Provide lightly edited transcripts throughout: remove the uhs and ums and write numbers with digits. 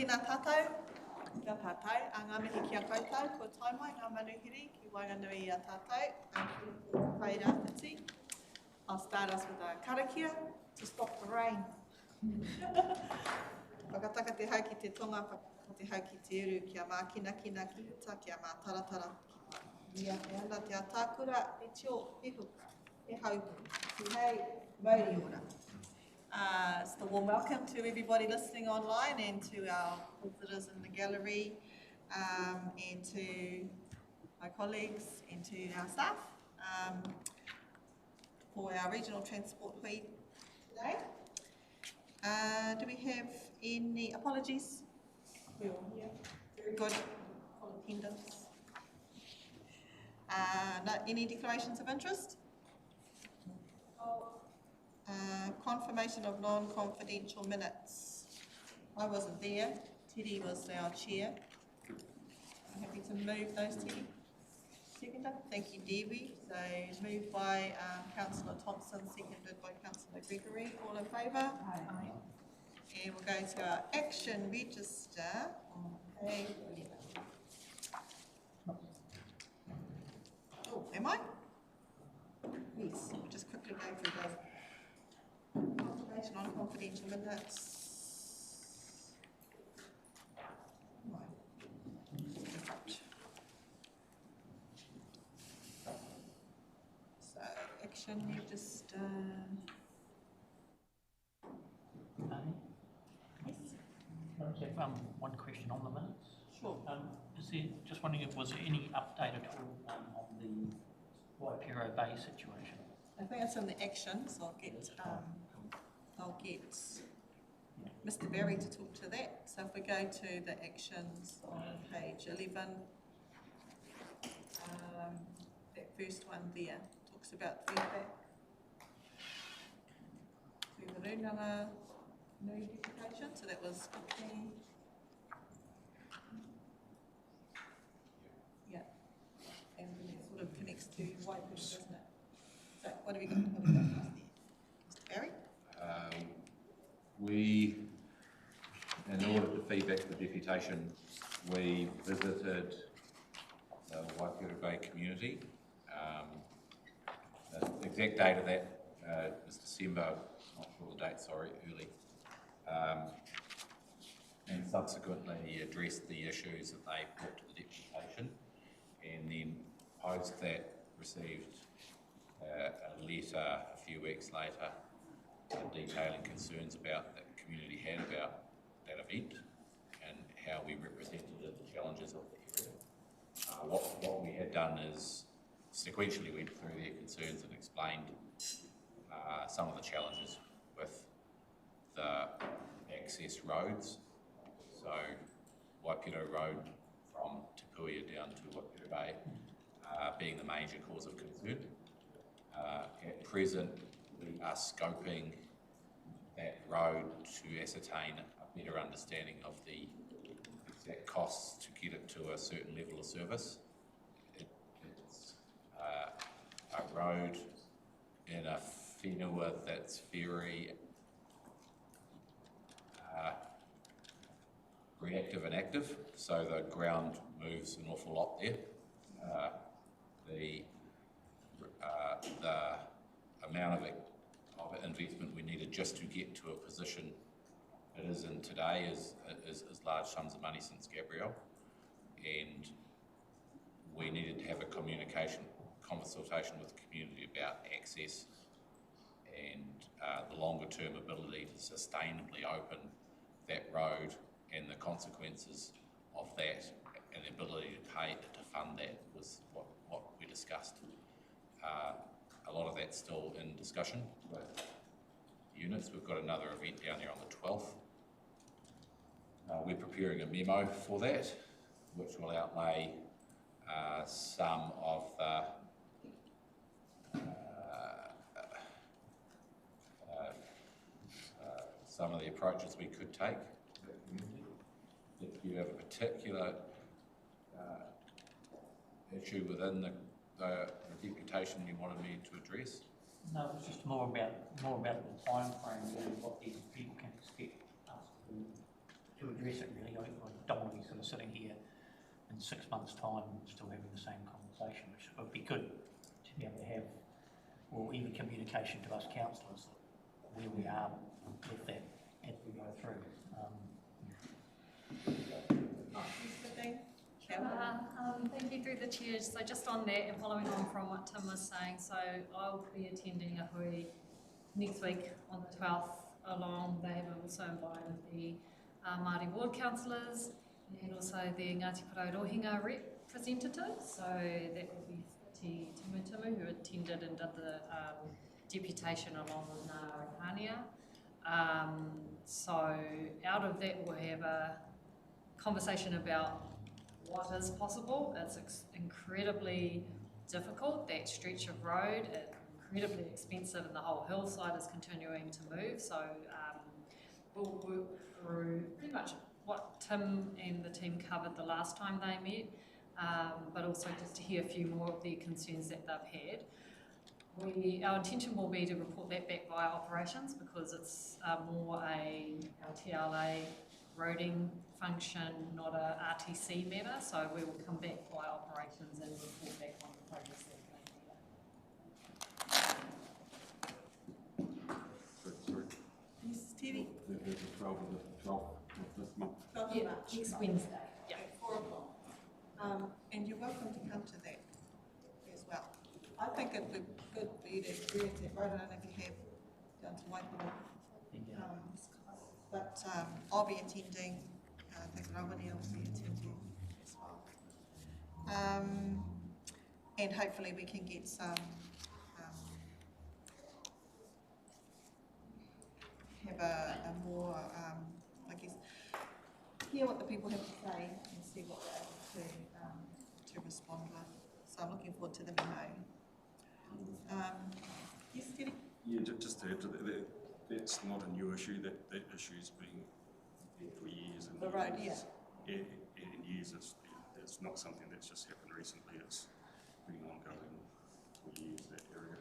Tēnā tātou, kia tātou, a ngā mihi kia koutou, ko taimai ngā manuhiri, ki wainganui a tātou, ki whaira whiti. I'll start us with a karakia to stop the rain. Whakataka te hau ki te tonga, whakataka te hau ki te uru, kia mākina kina ki huta, kia mā taratara ki ia te ana, te atākura, e tio, e huka, e haupu, ki hei, mauri ora. Just a warm welcome to everybody listening online and to our visitors in the gallery, and to my colleagues and to our staff for our regional transport hui today. Do we have any apologies? We're all here. Very good. Full attendance. No, any declarations of interest? Confirmation of non-confidential minutes. I wasn't there. Teddy was our chair. I'm happy to move those, Teddy. Seconder. Thank you, Debbie. So moved by Councillor Thompson, seconded by Councillor Gregory. All in favour? Aye. And we'll go to our action register on page 11. Oh, am I? Yes, we'll just quickly go through those. Confirmation on confidential minutes. So, action register. Yes. I have one question on the minutes. Sure. Is there, just wondering if was there any update at all on the Waipiro Bay situation? I think it's in the actions. I'll get Mr. Berry to talk to that. So if we go to the actions on page 11, that first one there talks about feedback to the Runanga new education. So that was 15. Yeah, and it sort of connects to Waipiro, doesn't it? So what have we got? Mr. Berry? We, in order to feedback the deputation, we visited the Waipiro Bay community. The exact date of that is December, not sure the date, sorry, early. And subsequently addressed the issues that they brought to the deputation, and then post that received a letter a few weeks later detailing concerns about that the community had about that event and how we represented the challenges of the area. What we had done is sequentially went through their concerns and explained some of the challenges with the access roads. So Waipiro Road from Te down to Waipiro Bay being the major cause of concern. At present, we are scoping that road to ascertain a better understanding of the exact costs to get it to a certain level of service. It's a road in a whenua that's very reactive and active, so the ground moves an awful lot there. The amount of investment we needed just to get to a position it is in today is large sums of money since Gabrielle, and we needed to have a consultation with the community about access and the longer term ability to sustainably open that road and the consequences of that and the ability to fund that was what we discussed. A lot of that's still in discussion with units. We've got another event down there on the 12th. We're preparing a memo for that, which will outlay some of the approaches we could take. If you have a particular issue within the deputation you wanted me to address? No, it was just more about the time frame and what these people can expect us to to address it really. I don't want to be sort of sitting here in 6 months' time still having the same conversation, which would be good to be able to have, or even communication to us councillors, where we are with that as we go through. Thank you through the chair. So just on that and following on from what Tim was saying, so I'll be attending a hui next week on the 12th along. They have also invited the Māori ward councillors and also the Ngāti Porou Rohingya representatives. So that will be Te Timu who attended and did the deputation along with Ngā Rangania. So out of that we'll have a conversation about what is possible. It's incredibly difficult, that stretch of road, it's incredibly expensive, and the whole hillside is continuing to move. So we'll work through pretty much what Tim and the team covered the last time they met, but also just to hear a few more of the concerns that they've had. Our intention will be to report that back via operations, because it's more our TLA roading function, not a RTC matter, so we will come back via operations and report back on the progress that's made. Yes, Teddy? The 12th of this month. 12th Yeah, of March. next Wednesday. Yeah. At 4 o'clock. And you're welcome to come to that as well. I think it would be good for you to experience it. I don't know if you have down to Waipiro. But I'll be attending, I think Rawani will be attending as well. And hopefully we can get some, have a more, I guess, hear what the people have to say and see what they're able to respond with. So I'm looking forward to the memo. Yes, Teddy? Yeah, just to add to that, that's not a new issue. That issue's been there for years and The road, years. Yeah, and years. It's not something that's just happened recently. It's been ongoing for years, that area.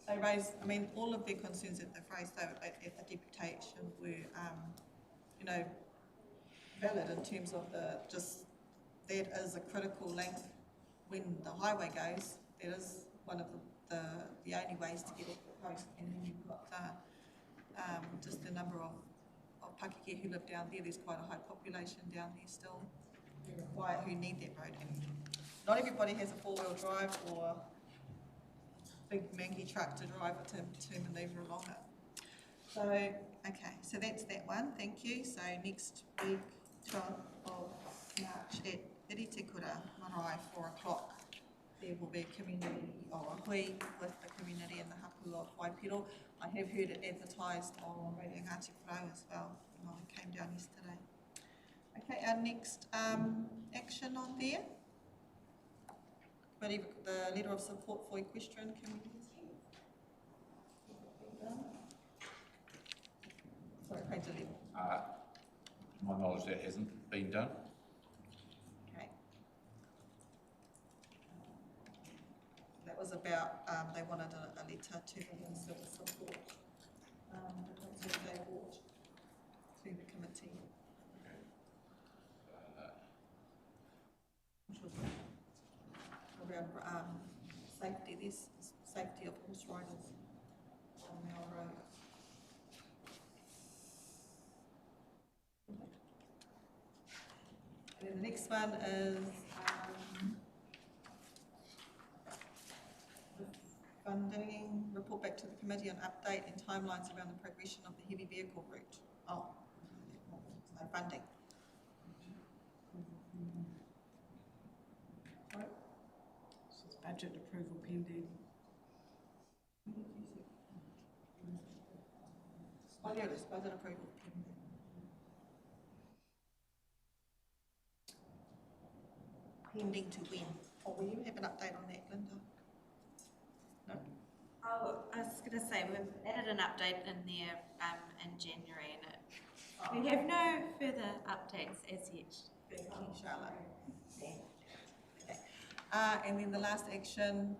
They raised, I mean, all of their concerns that they've raised though at the deputation were, you know, valid in terms of that is a critical link when the highway goes. That is one of the only ways to get off the coast, and then you've got just the number of Pakeke who live down there. There's quite a high population down there still who need that road, and not everybody has a four-wheel drive or big mangy truck to drive it to manoeuvre along it. So, okay, so that's that one, thank you. So next week, 12th of March at Iritekura Marae, 4 o'clock. There will be a community, or a hui with the community in the hapu of Waipiro. I have heard it advertised on Radio Ngāti Porou as well, when I came down yesterday. Okay, our next action on there. The letter of support for equestrian community. Sorry, page 11. To my knowledge, that hasn't been done. Okay. That was about, they wanted a letter to the Minister of Support, that they brought to the committee. Which was around safety, this safety of horse riders on our roads. And then the next one is funding, report back to the committee on update and timelines around the progression of the heavy vehicle route. Oh, so funding. Sorry? So it's budget approval pending. Oh, yeah, it's budget approval pending. Pending to when? Or will you have an update on that, Linda? No? Oh, I was going to say, we've added an update in there in January, and we have no further updates as yet. Thank you, Charlotte. Okay. And then the last action,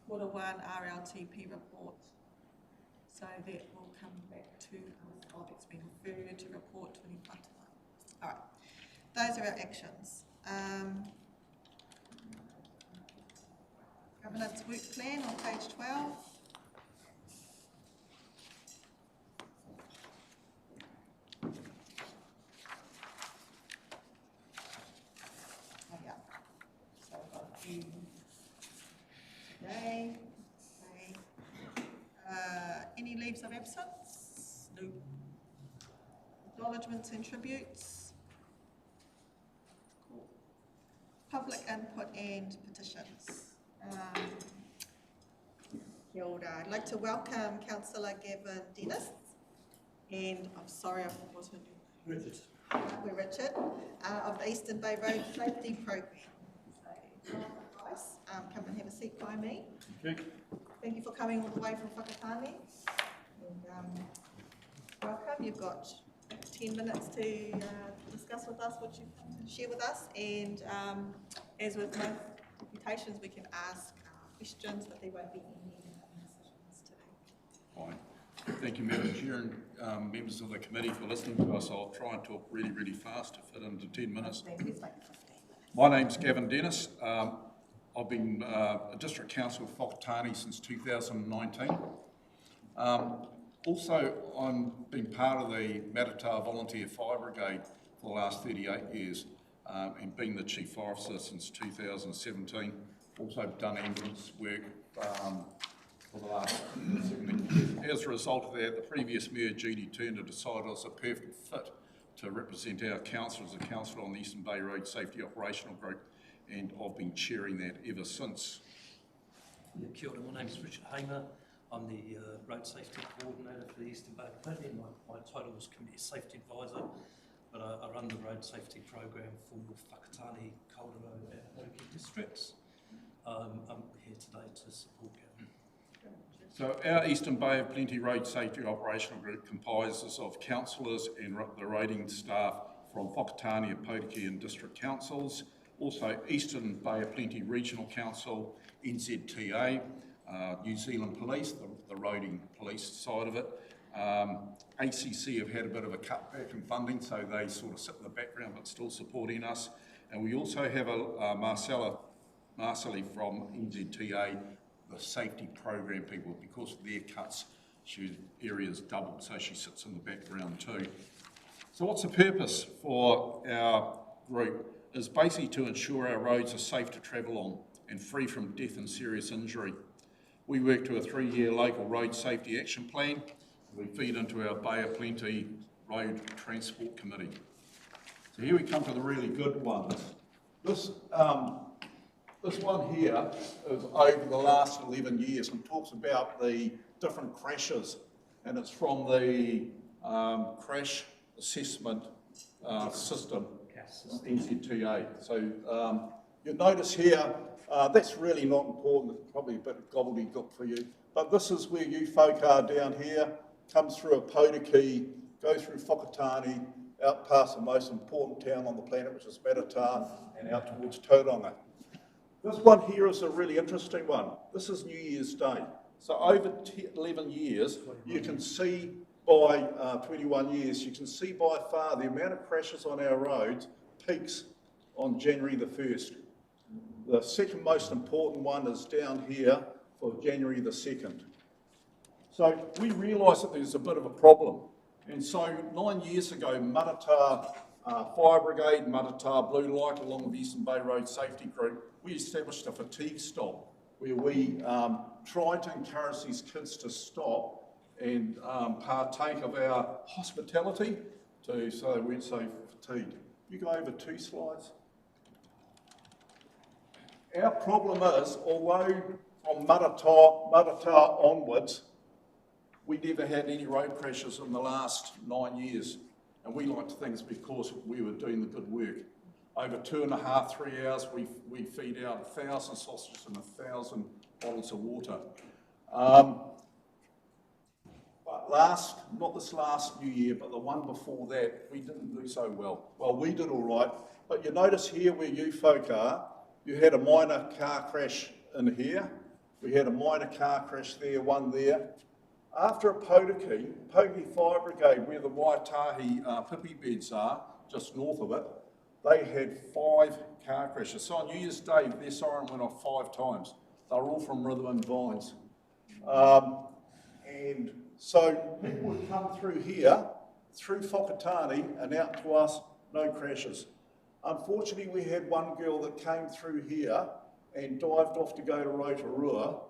Quarter 1 RLTP report. So that will come back to us. Oh, it's been referred those are our actions. Governance work plan on page 12. Oh yeah, so I've got a few today. Okay. Any leaves of absence? No. Acknowledgements and tributes. Cool. Public input and petitions. Kia ora. I'd like to welcome Councillor Gavin Dennis, and I'm sorry I forgot her name. Richard. We're Richard, of the Eastern Bay Road Safety Program. So, guys, come and have a seat by me. Okay. Thank you for coming all the way from Whakatane. And, welcome. You've got 10 minutes to discuss with us what you've come to share with us, and as with most deputations, we can ask questions, but there won't be any decisions today. Fine. Thank you, Madam Chair, and members of the committee for listening to us. I'll try and talk really, really fast to fit into 10 minutes. Let's make it 15 minutes. My name's Gavin Dennis. I've been a District Councillor of Kotahi since 2019. Also, I've been part of the Matata Volunteer Fire Brigade for the last 38 years and been the Chief Fire Officer since 2017. Also done ambulance work for the last 17 years. As a result of that, the previous Mayor, Judy Turner, decided I was a perfect fit to represent our council as a councillor on the Eastern Bay Road Safety Operational Group, and I've been chairing that ever since. Yeah, kia ora, my name is Richard Hamer. I'm the Road Safety Coordinator for the Eastern Bay Committee, and my title is Community Safety Advisor, but I run the Road Safety Program for Whakatane, Kauraro and Karakia districts. I'm here today to support Gavin. So our Eastern Bay of Plenty Road Safety Operational Group comprises of councillors and the rating staff from Whakatane, Kotahi and District Councils, also Eastern Bay of Plenty Regional Council, NZTA, New Zealand Police, the roading police side of it. ACC have had a bit of a cutback in funding, so they sort of sit in the background but still supporting us. And we also have a Marcelli from NZTA, the safety program people, because of their cuts, her area's doubled, so she sits in the background too. So what's the purpose for our group? Is basically to ensure our roads are safe to travel on and free from death and serious injury. We work to a 3-year local road safety action plan. We feed into our Bay of Plenty Road Transport Committee. So here we come to the really good ones. This one here is over the last 11 years and talks about the different crashes, and it's from the crash assessment system, NZTA. So you'll notice here, that's really not important, it's probably a bit of gobbledygook for you, but this is where you folk are down here, comes through a Kotahi, goes through Whakatane, out past the most important town on the planet, which is Matata, and out towards Tauranga. This one here is a really interesting one. This is New Year's Day. So over 11 years, you can see by 21 years, you can see by far the amount of crashes on our roads peaks on January the 1st. The second most important one is down here for January the 2nd. So we realise that there's a bit of a problem. And so 9 years ago, Matata Fire Brigade, Matata Blue Light, along with the Eastern Bay Road Safety Group, we established a fatigue stop where we tried to encourage these kids to stop and partake of our hospitality so they weren't so fatigued. You go over 2 slides. Our problem is, although from Matata onwards, we never had any road crashes in the last 9 years. And we like to think it's because we were doing the good work. Over 2.5, 3 hours, we feed out 1,000 sausages and 1,000 bottles of water. But not this last New Year, but the one before that, we didn't do so well. Well, we did all right, but you notice here where you folk are, you had a minor car crash in here. We had a minor car crash there, one there. After a Kotahi Fire Brigade, where the Waitahi Pipi beds are, just north of it, they had 5 car crashes. So on New Year's Day, their siren went off 5 times. They were all from Rhythm and Vines. And so people would come through here, through Whakatane and out to us, no crashes. Unfortunately, we had one girl that came through here and dived off to go to Rotorua,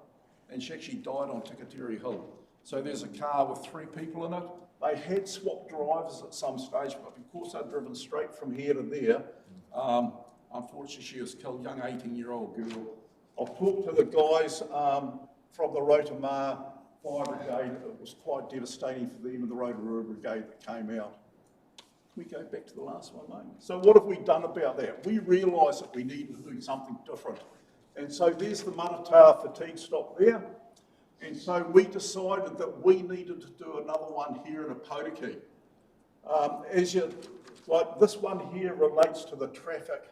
and she actually died on Tikateri Hill. So there's a car with 3 people in it. They had swapped drivers at some stage, but because they'd driven straight from here to there, unfortunately she was killed, young 18-year-old girl. I've talked to the guys from the Rotorua Fire Brigade. It was quite devastating for them and the Rotorua Brigade that came out. We go back to the last one, mate. So what have we done about that? We realised that we needed to do something different. And so there's the Manatawa fatigue stop there. And so we decided that we needed to do another one here in Kotahi. Like this one here relates to the traffic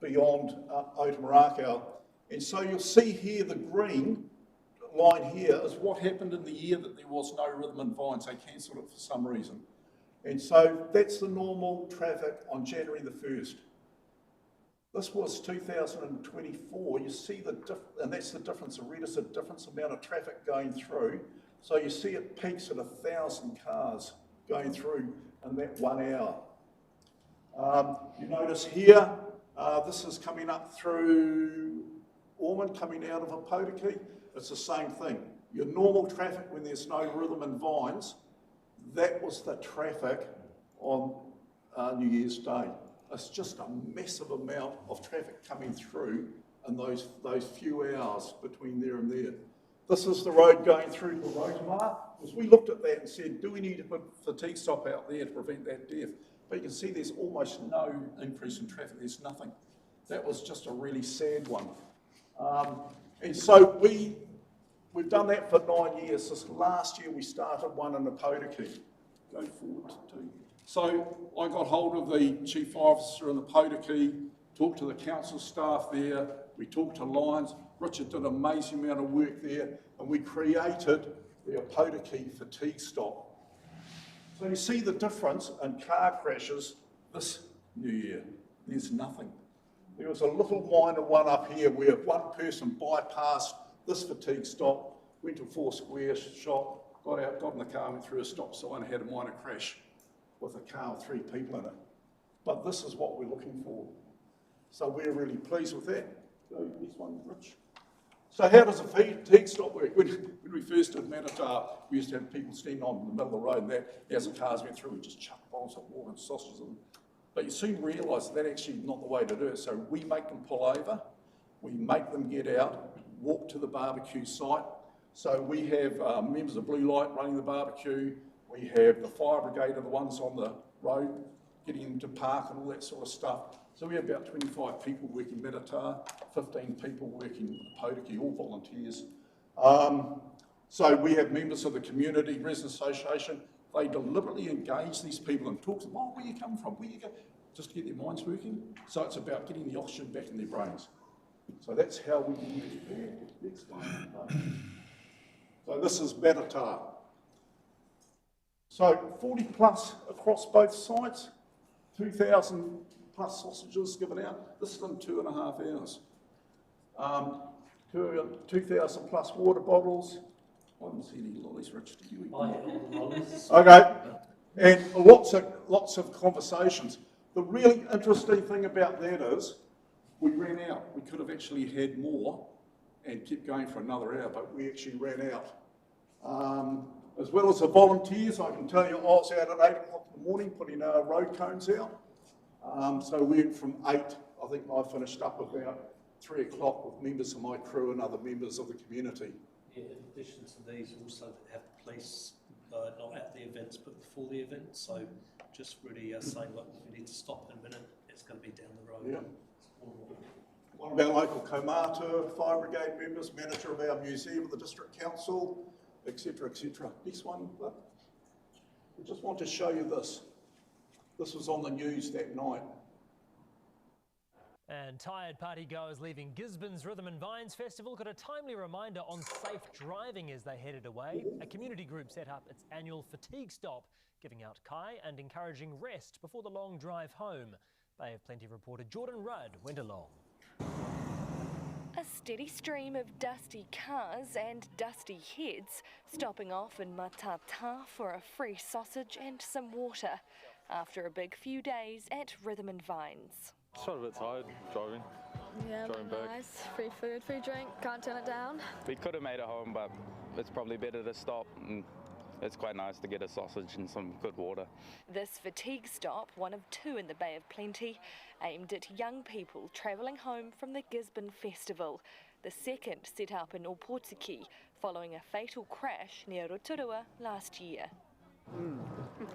beyond Otamaraka. And so you'll see here the green line here is what happened in the year that there was no Rhythm and Vines. They cancelled it for some reason. And so that's the normal traffic on January the 1st. This was 2024. You see and that's the difference. The red is a difference amount of traffic going through. So you see it peaks at 1,000 cars going through in that 1 hour. You notice here, this is coming up through Ormond, coming out of Kotahi. It's the same thing. Your normal traffic when there's no Rhythm and Vines, that was the traffic on New Year's Day. It's just a massive amount of traffic coming through in those few hours between there and there. This is the road going through to Rotorua. Because we looked at that and said, do we need to put a fatigue stop out there to prevent that death? But you can see there's almost no increase in traffic. There's nothing. That was just a really sad one. And so we've done that for 9 years. This last year we started one in Kotahi. Go forward to 2. So I got hold of the chief officer in Kotahi, talked to the council staff there, we talked to Lions. Richard did an amazing amount of work there, and we created the Kotahi fatigue stop. So you see the difference in car crashes this New Year. There's nothing. There was a little minor one up here where one person bypassed this fatigue stop, went to 4 Square shop, got out, got in the car, went through a stop sign and had a minor crash with a car with 3 people in it. But this is what we're looking for. So we're really pleased with that. Go next one, Rich. So how does a fatigue stop work? When we first did Manatawa, we used to have people standing on in the middle of the road, and that, as the cars went through, we just chucked bottles of water and sausages in them. But you soon realise that actually not the way to do it. So we make them pull over, we make them get out, walk to the barbecue site. So we have members of Blue Light running the barbecue. We have the fire brigade are the ones on the road, getting them to park and all that sort of stuff. So we have about 25 people working Manatawa, 15 people working Kotahi, all volunteers. So we have members of the community resident association. They deliberately engage these people and talk to them, where you come from, where you go, just to get their minds working. So it's about getting the oxygen back in their brains. So that's how we do it. Next one. So this is Manatawa. So 40 plus across both sites, 2,000 plus sausages given out. This is in 2.5 hours. 2,000 plus water bottles. I haven't seen any lollies, Rich. Did you eat them? I had all the lollies. Okay, and lots of conversations. The really interesting thing about that is we ran out. We could have actually had more and kept going for another hour, but we actually ran out. As well as the volunteers, I can tell you I was out at 8 o'clock in the morning putting our road cones out. So we went from 8, I think I finished up about 3 o'clock with members of my crew and other members of the community. Yeah, in addition to these, also have the police not at the events but before the event. So just really saying, look, we need to stop in a minute, it's going to be down the road. Yeah. One of our local Komata Fire Brigade members, manager of our museum of the District Council, etc., etc. Next one, but I just want to show you this. This was on the news that night. And tired partygoers leaving Gisborne's Rhythm and Vines Festival got a timely reminder on safe driving as they headed away. A community group set up its annual fatigue stop, giving out kai and encouraging rest before the long drive home. Bay of Plenty reporter Jordan Rudd went along. A steady stream of dusty cars and dusty heads stopping off in Matata for a free sausage and some water after a big few days at Rhythm and Vines. Sort of a bit tired driving. Yeah, Driving back. nice. Free food, free drink, can't turn it down. We could have made it home, but it's probably better to stop, and it's quite nice to get a sausage and some good water. This fatigue stop, one of two in the Bay of Plenty, aimed at young people travelling home from the Gisborne Festival. The second set up in Opotiki following a fatal crash near Rotorua last year.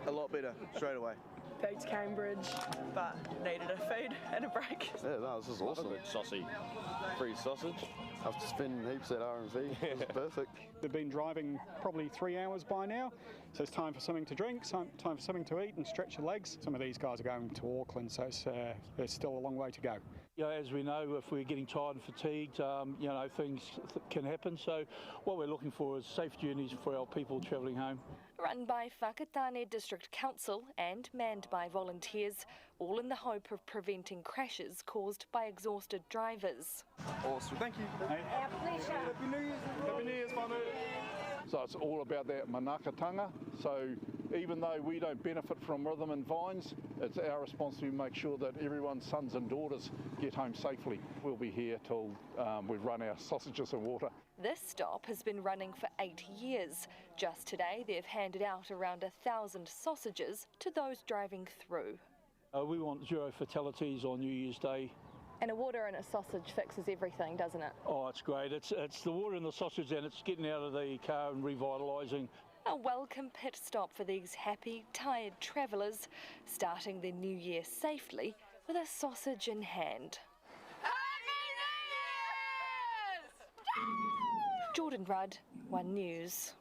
A lot better, straight away. Go to Cambridge, but needed a food and a break. Yeah, no, this is awesome. Saucy. Free sausage. After spending heaps at R&V, it was perfect. They've been driving probably 3 hours by now, so it's time for something to drink, time for something to eat and stretch your legs. Some of these guys are going to Auckland, so there's still a long way to go. Yeah, as we know, if we're getting tired and fatigued, things can happen. So what we're looking for is safe journeys for our people travelling home. Run by Whakatane District Council and manned by volunteers, all in the hope of preventing crashes caused by exhausted drivers. Awesome, thank you. Our pleasure. Happy New Year's. Happy New Year's, mate. So it's all about that manakatanga. So even though we don't benefit from Rhythm and Vines, it's our responsibility to make sure that everyone's sons and daughters get home safely. We'll be here till we've run our sausages and water. This stop has been running for 8 years. Just today they've handed out around 1,000 sausages to those driving through. We want 0 fatalities on New Year's Day. And a water and a sausage fixes everything, doesn't it? Oh, it's great. It's the water and the sausage, and it's getting out of the car and revitalising. A welcome pit stop for these happy, tired travellers, starting their new year safely with a sausage in hand. Jordan Rudd, One News.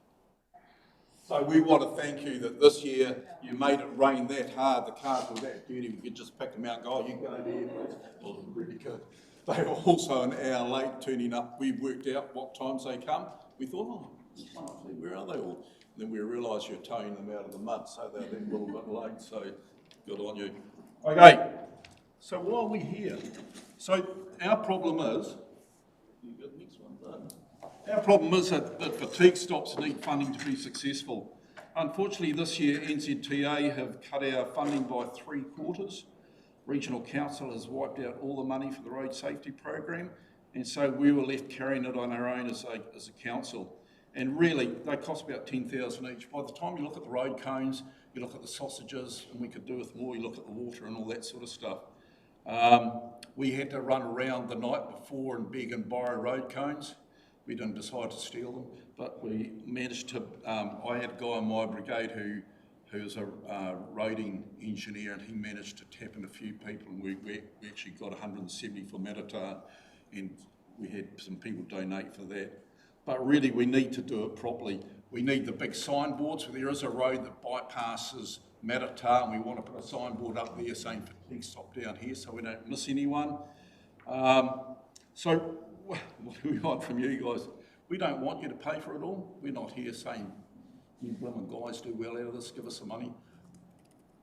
So we want to thank you that this year you made it rain that hard, the cars were that dirty, we could just pick them out and go, oh, you go there, please. It was really good. They were also an hour late turning up. We worked out what times they come. We thought, where are they all? And then we realised you're towing them out of the mud, so they're a little bit late, so good on you. Okay, so why are we here? So our problem is, you got the next one done. Our problem is that fatigue stops need funding to be successful. Unfortunately, this year NZTA have cut our funding by 3/4. Regional Council has wiped out all the money for the road safety program, and so we were left carrying it on our own as a council. And really, they cost about 10,000 each. By the time you look at the road cones, you look at the sausages, and we could do with more, you look at the water and all that sort of stuff. We had to run around the night before and beg and borrow road cones. We didn't decide to steal them, but we managed to, I had a guy in my brigade who's a roading engineer, and he managed to tap in a few people, and we actually got 170 for Matata, and we had some people donate for that. But really, we need to do it properly. We need the big signboards. There is a road that bypasses Matata, and we want to put a signboard up there saying fatigue stop down here so we don't miss anyone. So what do we want from you guys? We don't want you to pay for it all. We're not here saying, you women guys do well out of this, give us some money.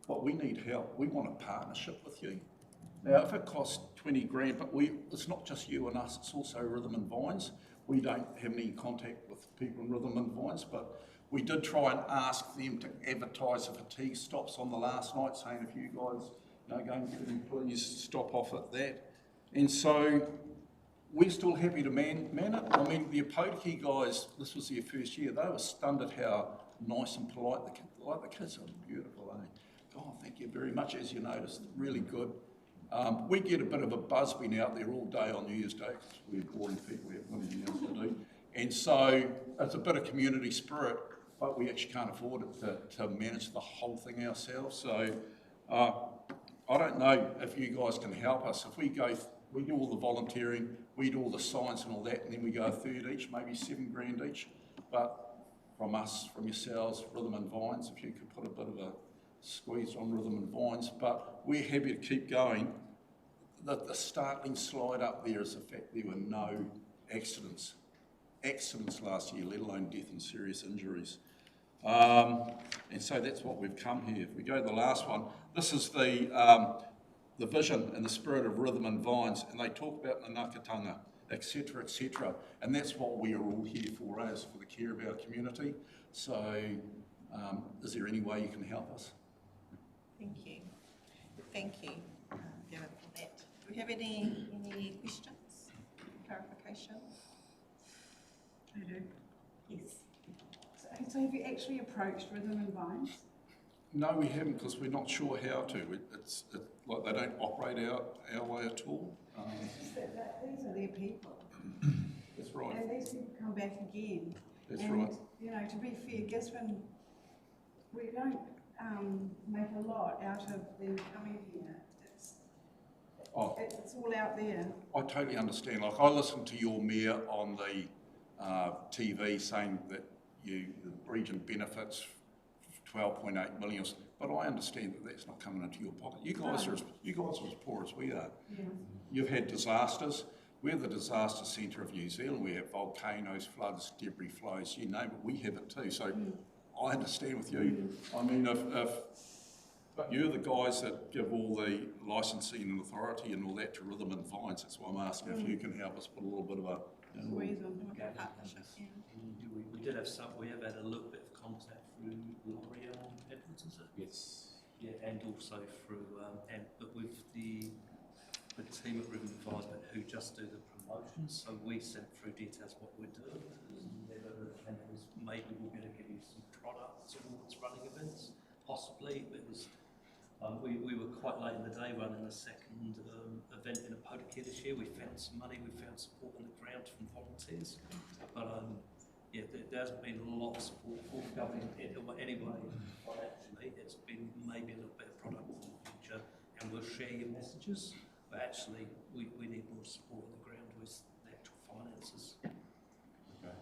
But we need help. We want a partnership with you. Now, if it costs 20 grand, but it's not just you and us, it's also Rhythm and Vines. We don't have any contact with people in Rhythm and Vines, but we did try and ask them to advertise the fatigue stops on the last night, saying if you guys go and get them, please stop off at that. And so we're still happy to man it. I mean, the Opotiki guys, this was their first year, they were stunned at how nice and polite the kids are. Beautiful, eh? Oh, thank you very much, as you noticed, really good. We get a bit of a buzz being out there all day on New Year's Day, because we're boring people, we have nothing else to do. And so it's a bit of community spirit, but we actually can't afford it to manage the whole thing ourselves. So I don't know if you guys can help us. If we do all the volunteering, we do all the signs and all that, and then we go a third each, maybe 7 grand each. But from us, from yourselves, Rhythm and Vines, if you could put a bit of a squeeze on Rhythm and Vines, but we're happy to keep going. The startling slide up there is the fact there were no accidents last year, let alone death and serious injuries. And so that's what we've come here. If we go to the last one, this is the the vision and the spirit of Rhythm and Vines, and they talk about the nakatanga, etc., etc. And that's what we are all here for, is for the care of our community. So is there any way you can help us? Thank you. Thank you, Gavin, for that. Do we have any questions, clarification? I do. Yes. So have you actually approached Rhythm and Vines? No, we haven't, because we're not sure how to. It's like they don't operate our way at all. These are their people. That's right. And these people come back again. That's and, right. You know, to be fair, Gisborne, we don't make a lot out of them coming here. It's all out there. I totally understand. Like, I listened to your mayor on the TV saying that the region benefits 12.8 million, but I understand that that's not coming into your pocket. You guys are as poor as we are. Yeah. You've had disasters. We're the disaster centre of New Zealand. We have volcanoes, floods, debris flows, you name it, we have it too. So I understand with you. I mean, but you're the guys that give all the licensing and authority and all that to Rhythm and Vines. That's why I'm asking if you can help us put a little bit of a Squeeze on partnership. We did have we have had a little bit of contact through L'Oreal Edwards, is it? Yes. Yeah, and also through, but with the team at Rhythm Advisement who just do the promotions, so we sent through details what we're doing, and it was maybe we'll be able to give you some products towards running events, possibly. It was, we were quite late in the day running the second event in Kotahi this year. We found some money, we found support on the ground from volunteers, but yeah, there hasn't been a lot of support for government anyway. Financially, it's been maybe a little bit of product in the future, and we'll share your messages. But actually, we need more support on the ground with the actual finances. Okay.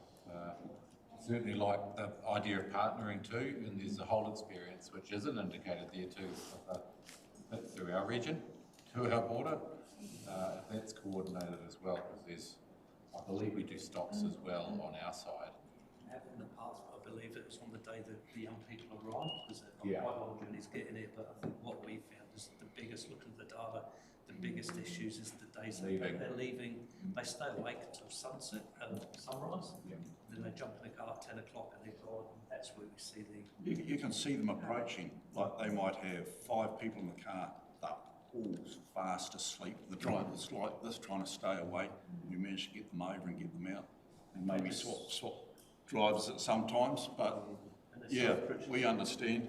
Certainly like the idea of partnering too, and there's the whole experience, which isn't indicated there too, that's through our region, to our border. If that's coordinated as well, because I believe we do stocks as well on our side. In the past, I believe it was on the day that the young people arrived, because they've got quite long journeys getting here, but I think what we found is the biggest, looking at the data, the biggest issues is the days they're leaving. They stay awake until sunset, sunrise, then they jump in the car at 10 o'clock and they're gone. That's where we see You can see them approaching, like they might have 5 people in the car, they're all fast asleep. The driver's like this, trying to stay awake. We manage to get them over and get them out, and maybe swap drivers at sometimes, but yeah, we understand.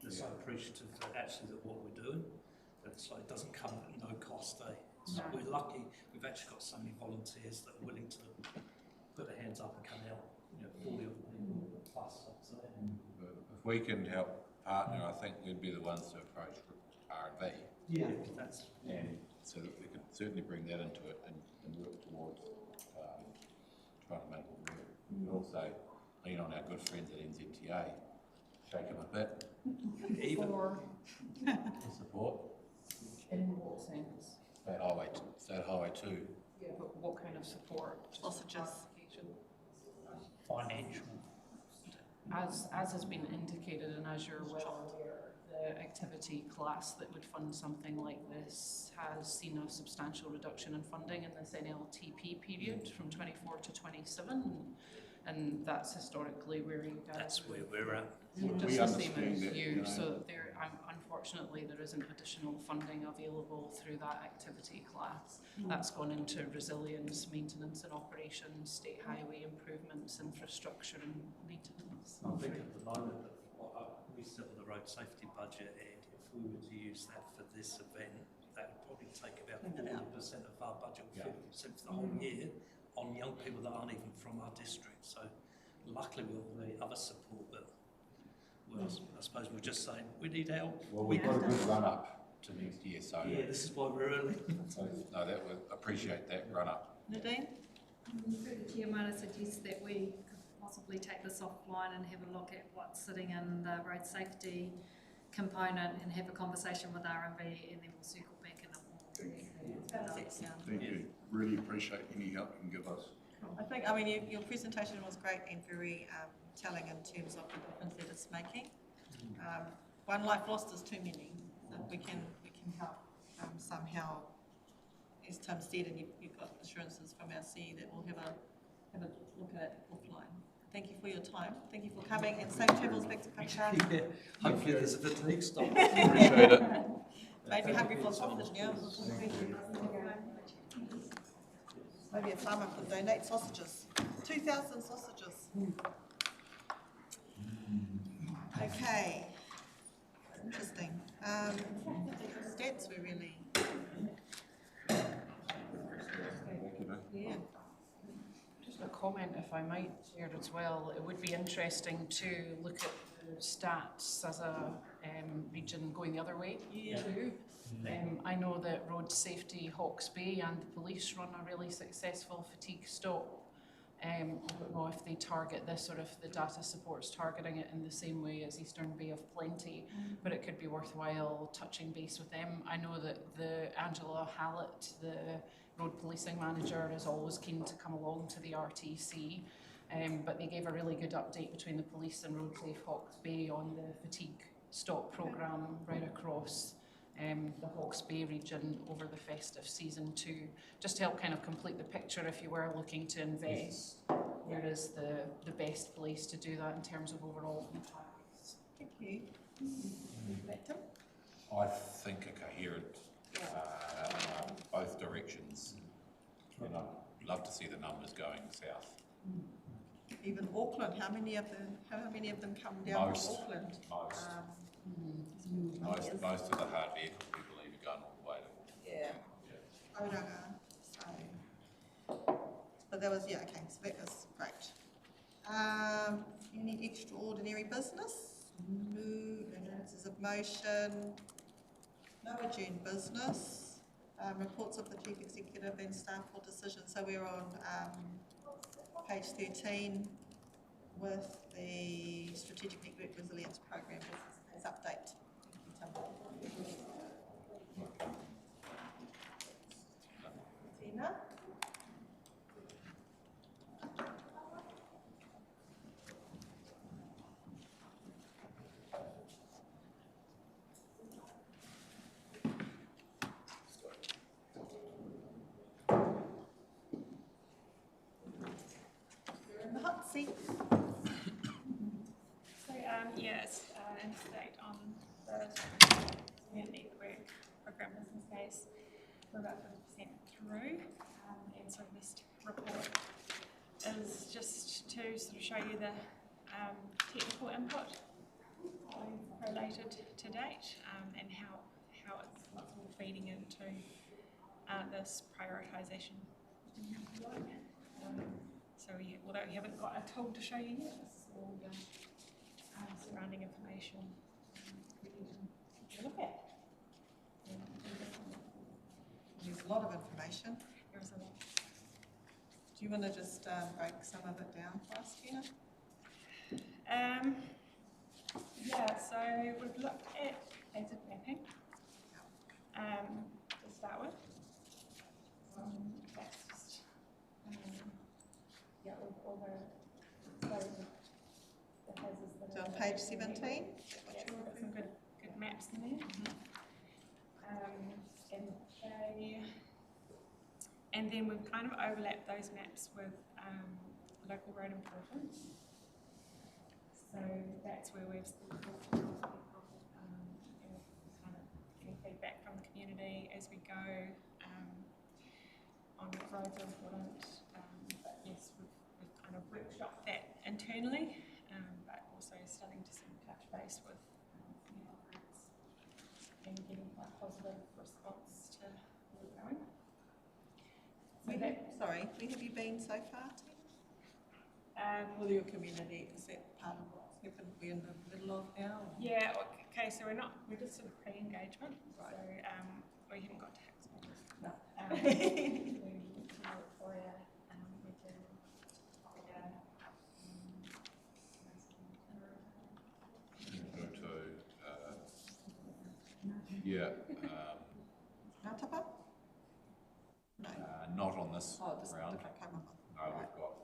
They're so appreciative that actually that what we're doing, that it's like it doesn't come at no cost, eh? So we're lucky, we've actually got so many volunteers that are willing to put their hands up and come out, 40 of them plus, I'd say. If we can help partner, I think we'd be the ones to approach R&V. Yeah, and so that we could certainly bring that into it and work towards trying to make it work. We can also lean on our good friends at NZTA, shake them a bit. Even For support. in what sense? State Highway 2. Yeah, but what kind of support? Sausages. Financial. As has been indicated, and as you're well aware, the activity class that would fund something like this has seen a substantial reduction in funding in this NLTP period from 24 to 27, and that's historically where you guys. That's where we're at. Just the same as you. So there, unfortunately, there isn't additional funding available through that activity class. That's gone into resilience, maintenance and operations, state highway improvements, infrastructure and maintenance. I think at the moment, we sit on the road safety budget, and if we were to use that for this event, that would probably take about 40% of our budget, 50% for the whole year, on young people that aren't even from our district. So luckily we've got the other support, but I suppose we're just saying we need help. Well, we've got a good run up to next year, so yeah, this is why we're early. So no, that would appreciate that run up. Nadine? Through the chair, might I suggest that we could possibly take this offline and have a look at what's sitting in the road safety component and have a conversation with R&V, and then we'll circle back in a more. How does that sound? Thank you. Really appreciate any help you can give us. I mean, your presentation was great and very telling in terms of the difference that it's making. One life lost is too many, so we can help. somehow, as Tim said, and you've got assurances from our C that we'll have a look at it offline. Thank you for your time. Thank you for coming, and safe travels back to Karakia. Yeah, hopefully there's a fatigue stop. Appreciate it. Made me hungry for sausage now. Maybe a farmer could donate sausages. 2,000 sausages. Okay. Interesting. Stats were really... Yeah. Just a comment, if I might share as well. It would be interesting to look at the stats as a region going the other way too. I know that Road Safety Hawke's Bay and the police run a really successful fatigue stop. I don't know if they target this or if the data supports targeting it in the same way as Eastern Bay of Plenty, but it could be worthwhile touching base with them. I know that Angela Hallett, the road policing manager, is always keen to come along to the RTC, but they gave a really good update between the police and Road Safe Hawke's Bay on the fatigue stop programme right across the Hawke's Bay region over the festive season too, just to help kind of complete the picture if you were looking to invest. Where is the best place to do that in terms of overall impacts? Thank you. I think a coherent both directions, and I'd love to see the numbers going south. Even Auckland, how many of them come down from Auckland? Most of the hard vehicle people even going all the way to. Yeah. Tauranga. So, but that was, yeah, okay, so that was great. Any extraordinary business? No notices of motion. No adjourned business. Reports of the Chief Executive and staff for decisions. So we're on page 13 with the Strategic Network Resilience Program as update. Tina? You're in the hot seat. So, yes, an update on the community work program business case. We're about 50% through, and so this report is just to sort of show you the technical input we've collated to date, and how it's all feeding into this prioritisation. So although we haven't got a tool to show you yet, this is all the surrounding information for you to look at. There's a lot of information. There is a lot. Do you want to just break some of it down for us, Tina? Yeah, so we've looked at acid mapping to start with. That's just, yeah, all the hazards that So on page 17? Yeah, we've got some good maps in there. And then we've kind of overlapped those maps with local road improvements. So that's where we've talked to people, and kind of getting feedback from the community as we go on what roads are important. But yes, we've kind of workshopped that internally, but also starting to sort of touch base with community groups and getting quite positive response to where we're going. Sorry, where have you been so far, Tina? With your community, is that part of what's happened we're in the middle of now? Yeah, okay, so we're just sort of pre-engagement, right. So we haven't got to Hacksmore. No. Yeah. Nautapa? No. Not on this round. No, we've got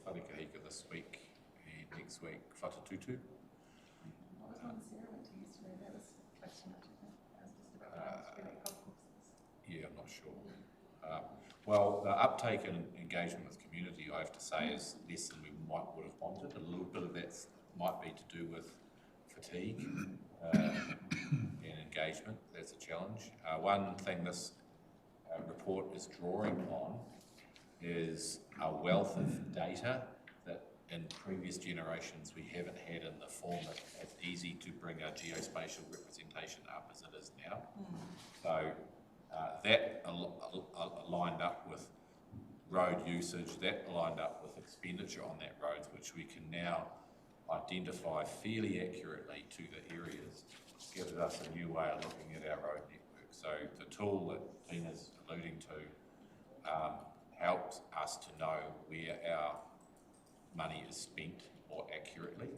Wharekahika this week, and next week Whatatutu. I was on the Sarah went to yesterday, that was a question I was just about to ask really Well, the uptake and engagement with community, I have to say, is less than we would have wanted. A little bit of that might be to do with fatigue and engagement. That's a challenge. One thing this report is drawing on is a wealth of data that in previous generations we haven't had in the form that it's easy to bring a geospatial representation up as it is now. So that aligned up with road usage, that aligned up with expenditure on that roads, which we can now identify fairly accurately to the areas, gives us a new way of looking at our road network. So the tool that Tina's alluding to helps us to know where our money is spent more accurately.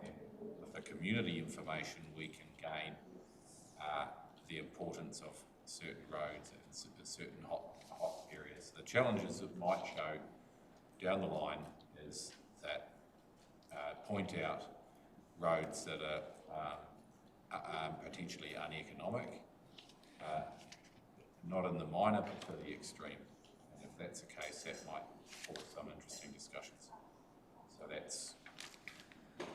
And with the community information, we can gain the importance of certain roads and certain hot areas. The challenges it might show down the line is that point out roads that are potentially uneconomic, not in the minor but to the extreme. And if that's the case, that might force some interesting discussions. So that's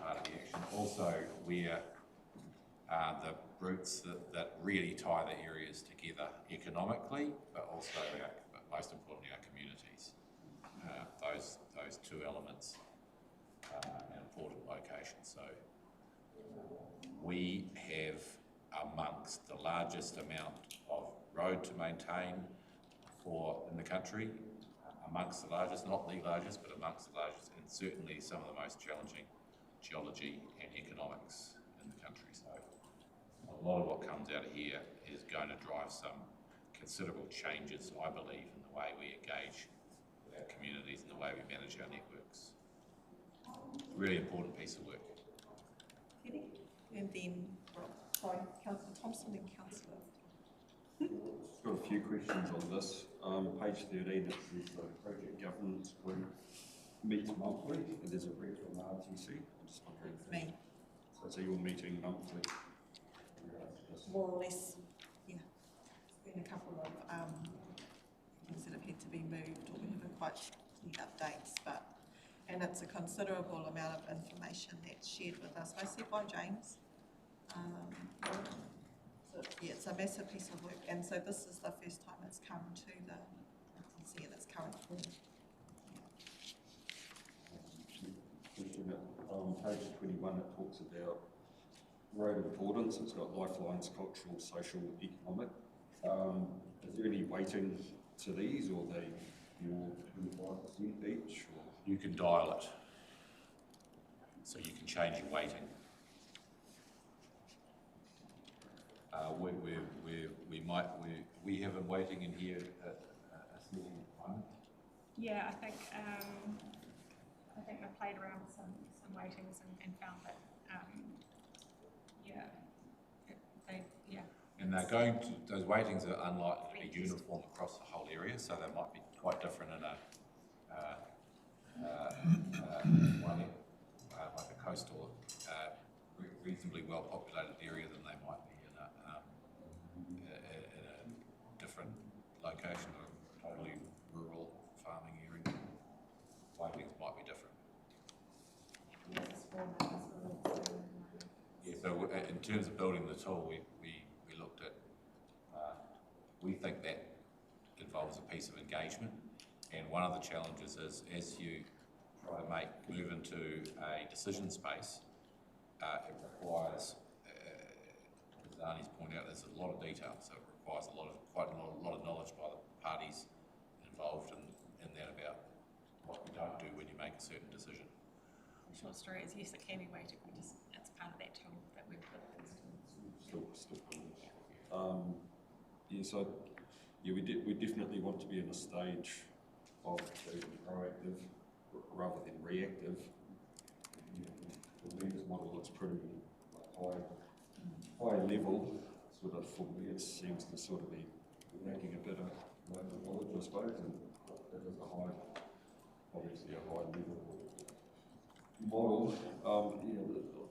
part of the action. Also, where the routes that really tie the areas together economically, but also, but most importantly, our communities. Those two elements are an important location. So we have amongst the largest amount of road to maintain in the country, amongst the largest, not the largest, but amongst the largest, and certainly some of the most challenging geology and economics in the country. So a lot of what comes out of here is going to drive some considerable changes, I believe, in the way we engage with our communities and the way we manage our networks. Really important piece of work. And then, Councillor Thompson and Councillor. Got a few questions on this. Page 13, it says the project governance group meets monthly, and there's a rep from the RTC. I'm just wondering. Me. So you're meeting monthly? More or less, yeah. There's been a couple of things that have had to be moved, or we haven't quite clear updates, and it's a considerable amount of information that's shared with us, mostly by James. So yeah, it's a massive piece of work, and so this is the first time it's come to the RTC in its current form. Page 21, it talks about road importance. It's got lifelines, cultural, social, economic. Is there any weighting to these, or are they more 25% each? Or? You can dial it, so you can change your weighting. We have a weighting in here at a certain moment. Yeah, I think I played around with some weightings and found that And they're going to, those weightings are unlikely to be uniform across the whole area, so they might be quite different in one like a coastal, reasonably well populated area than they might be in a different location or totally rural farming area. Weightings might be different. Yeah, so in terms of building the tool, we looked at, we think that involves a piece of engagement, and one of the challenges is as you try to move into a decision space, it requires, as Arnie's pointed out, there's a lot of detail, so it requires quite a lot of knowledge by the parties involved in that about what we don't do when you make a certain decision. The short story is yes, it can be weighted. It's part of that tool that we've put things to. Yeah, so yeah, we definitely want to be in a stage of being proactive rather than reactive. The leaders model looks pretty high level, sort of for me it seems to sort of be lacking a bit of local knowledge, I suppose, and it is obviously a high level model. Yeah,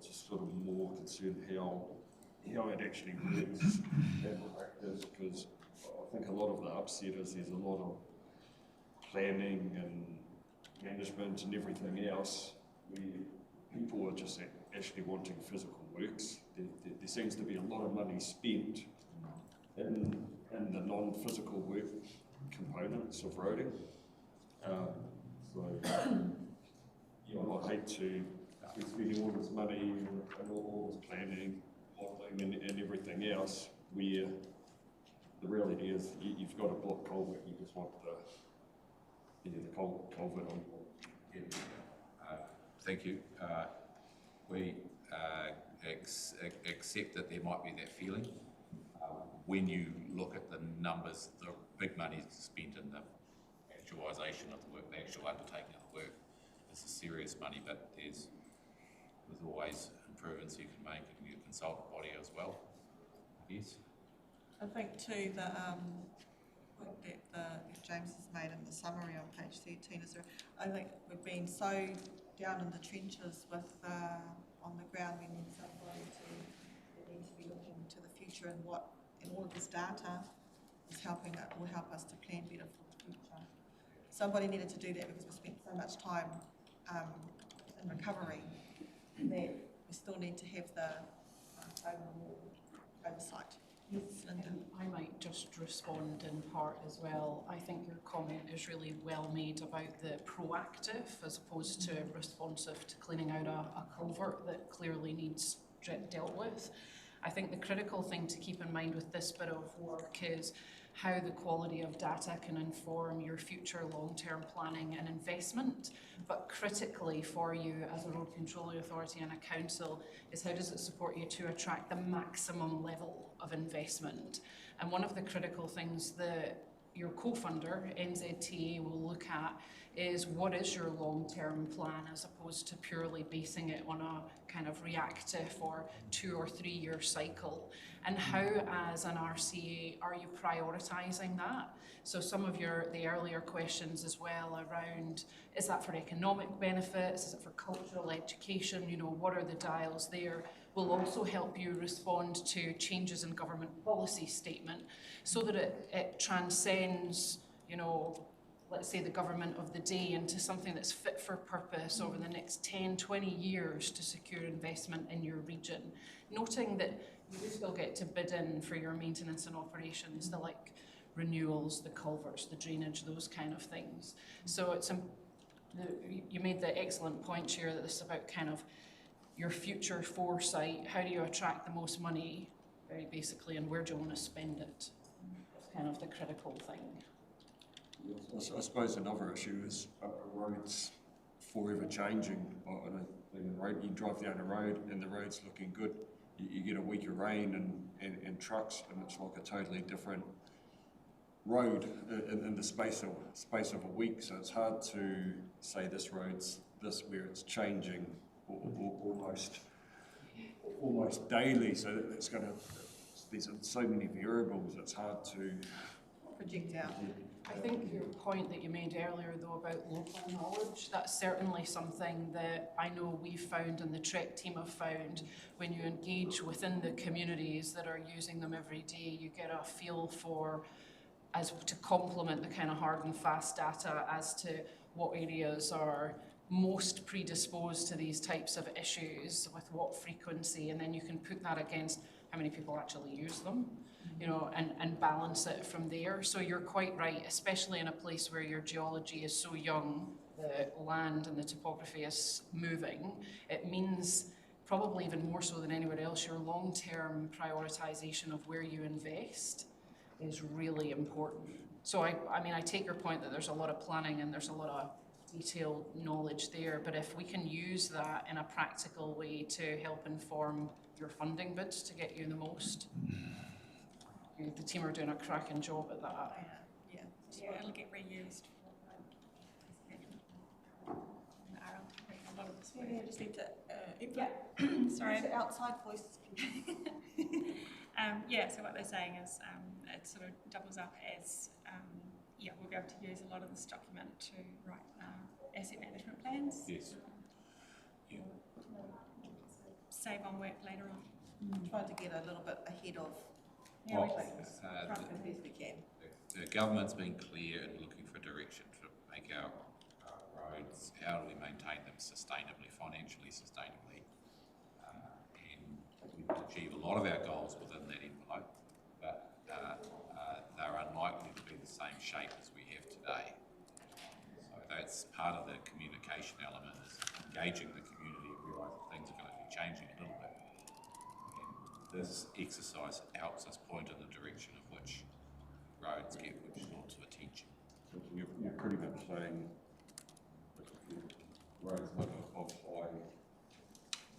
just sort of more concerned how it actually works in practice, because I think a lot of the upset is there's a lot of planning and management and everything else, people are just actually wanting physical works. There seems to be a lot of money spent in the non-physical work components of roading. I hate to be spending all this money and all this planning, modelling and everything else, where the reality is you've got a block culvert, you just want the culvert on. Thank you. We accept that there might be that feeling. When you look at the numbers, the big money spent in the actualisation of the work, the actual undertaking of the work, is a serious money, but there's always improvements you can make in your consultant body as well. Yes. I think too the point that James has made in the summary on page 13 is I think we've been so down in the trenches with on the ground. We need somebody that needs to be looking to the future and what in all of this data is will help us to plan better for the future. Somebody needed to do that because we spent so much time in recovery that we still need to have the overall oversight. Yes, Linda. I might just respond in part as well. I think your comment is really well made about the proactive as opposed to responsive to cleaning out a culvert that clearly needs dealt with. I think the critical thing to keep in mind with this bit of work is how the quality of data can inform your future long-term planning and investment. But critically for you as a road controlling authority and a council is how does it support you to attract the maximum level of investment? And one of the critical things that your co-funder, NZTA, will look at is what is your long-term plan as opposed to purely basing it on a kind of reactive or 2 or 3 year cycle. And how, as an RCA, are you prioritising that? So some of the earlier questions as well around, is that for economic benefits? Is it for cultural education? You know, what are the dials there? Will also help you respond to changes in government policy statement so that it transcends, you know, let's say the government of the day into something that's fit for purpose over the next 10, 20 years to secure investment in your region. Noting that you do still get to bid in for your maintenance and operations, the like renewals, the culverts, the drainage, those kind of things. So it's you made the excellent point, Chair, that this is about kind of your future foresight. How do you attract the most money, very basically, and where do you want to spend it? That's kind of the critical thing. I suppose another issue is roads forever changing. You drive down a road and the road's looking good. You get a week of rain and trucks, and it's like a totally different road in the space of a week. So it's hard to say this road's this where it's changing almost daily. So it's going to. There's so many variables. It's hard to project out. I think your point that you made earlier, though, about local knowledge, that's certainly something that I know we've found and the TREC team have found. When you engage within the communities that are using them every day, you get a feel for, as to complement the kind of hard and fast data as to what areas are most predisposed to these types of issues, with what frequency, and then you can put that against how many people actually use them. You know, and balance it from there. So you're quite right, especially in a place where your geology is so young, the land and the topography is moving. It means, probably even more so than anywhere else, your long-term prioritisation of where you invest is really important. So I mean, I take your point that there's a lot of planning and there's a lot of detailed knowledge there, but if we can use that in a practical way to help inform your funding bids to get you the most, the team are doing a cracking job at that. Yeah, it'll get reused. Yeah, just need to sorry. Outside voices. So what they're saying is it sort of doubles up as we'll be able to use a lot of this document to write asset management plans. Yes. Yeah. Save on work later on. Trying to get a little bit ahead of things as best we can. The government's been clear in looking for direction for make our roads, how do we maintain them sustainably, financially sustainably, and we can achieve a lot of our goals within that envelope, but they're unlikely to be the same shape as we have today. So that's part of the communication element, is engaging the community, realise that things are going to be changing a little bit. And this exercise helps us point in the direction of which roads get which sorts of attention. So you're pretty much saying that if the roads live of high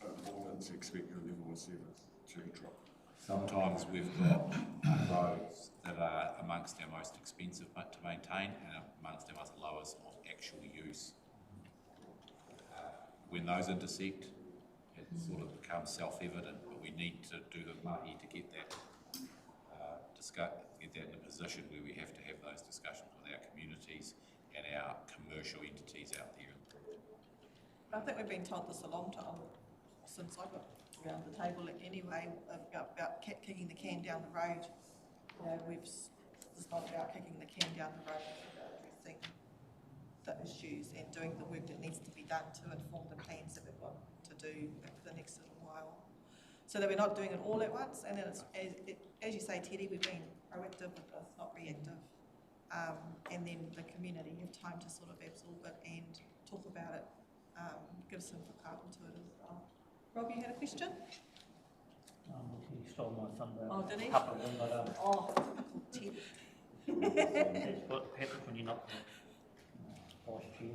importance, expect the level of service to drop. Sometimes we've got roads that are amongst our most expensive to maintain and amongst our most lowest of actual use. When those intersect, it sort of becomes self-evident, but we need to do the mahi to get that get that in a position where we have to have those discussions with our communities and our commercial entities out there. I think we've been told this a long time, since I got around the table anyway, about kicking the can down the road. You know, it's not about kicking the can down the road, it's about addressing the issues and doing the work that needs to be done to inform the plans that we've got to do for the next little while. So that we're not doing it all at once, and then it's, as you say, Teddy, we've been proactive with this, not reactive. And then the community have time to sort of absorb it and talk about it, give some whakaaro to it as well. Rob, you had a question? He stole my thunder. Oh, did he? A couple of them, but, oh, Teddy. That's what happens when you're not the vice chair.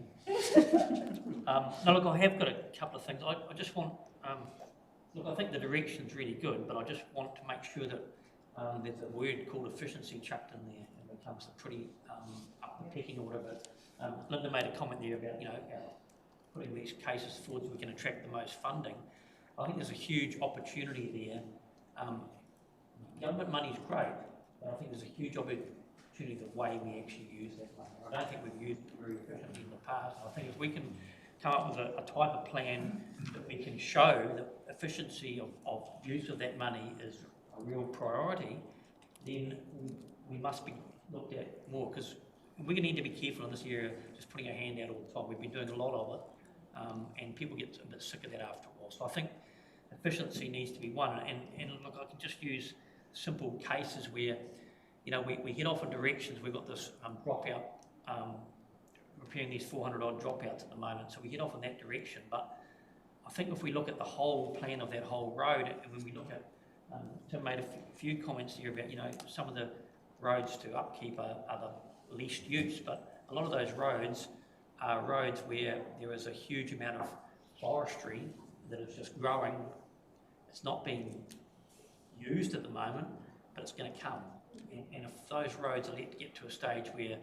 No, look, I have got a couple of things. I just want, look, I think the direction's really good, but I just want to make sure that there's a word called efficiency chucked in there, and it becomes a pretty up the pecking order. But Linda made a comment there about, you know, putting these cases forward so we can attract the most funding. I think there's a huge opportunity there. Government money is great, but I think there's a huge opportunity the way we actually use that money. I don't think we've used it very efficiently in the past. I think if we can come up with a type of plan that we can show that efficiency of use of that money is a real priority, then we must be looked at more, because we're going to need to be careful in this area, just putting our hand out all the time. We've been doing a lot of it, and people get a bit sick of that after a while. So I think efficiency needs to be one. And look, I can just use simple cases where, you know, we get off in directions. We've got this dropout, repairing these 400 odd dropouts at the moment, so we get off in that direction. But I think if we look at the whole plan of that whole road, and when we look at, Tim made a few comments here about, you know, some of the roads to upkeep are the least use, but a lot of those roads are roads where there is a huge amount of forestry that is just growing. It's not being used at the moment, but it's going to come. And if those roads are let to get to a stage where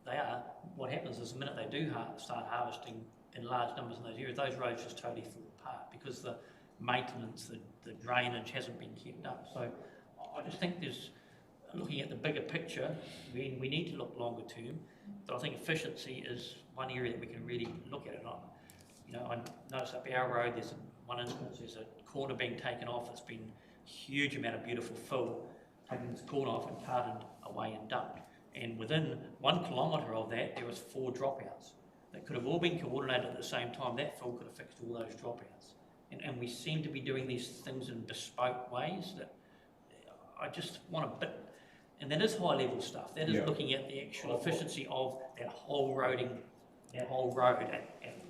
they are, what happens is the minute they do start harvesting in large numbers in those areas, those roads just totally fall apart because the maintenance, the drainage hasn't been kept up. So I just think there's, looking at the bigger picture, we need to look longer term, but I think efficiency is one area that we can really look at it on. You know, I noticed up our road, there's one instance, there's a corner being taken off. It's been a huge amount of beautiful fill, taking this corner off and carted away and dumped. And within 1 kilometre of that, there was 4 dropouts that could have all been coordinated at the same time. That fill could have fixed all those dropouts. And we seem to be doing these things in bespoke ways that I just want a bit, and that is high level stuff. That is looking at the actual efficiency of that whole road at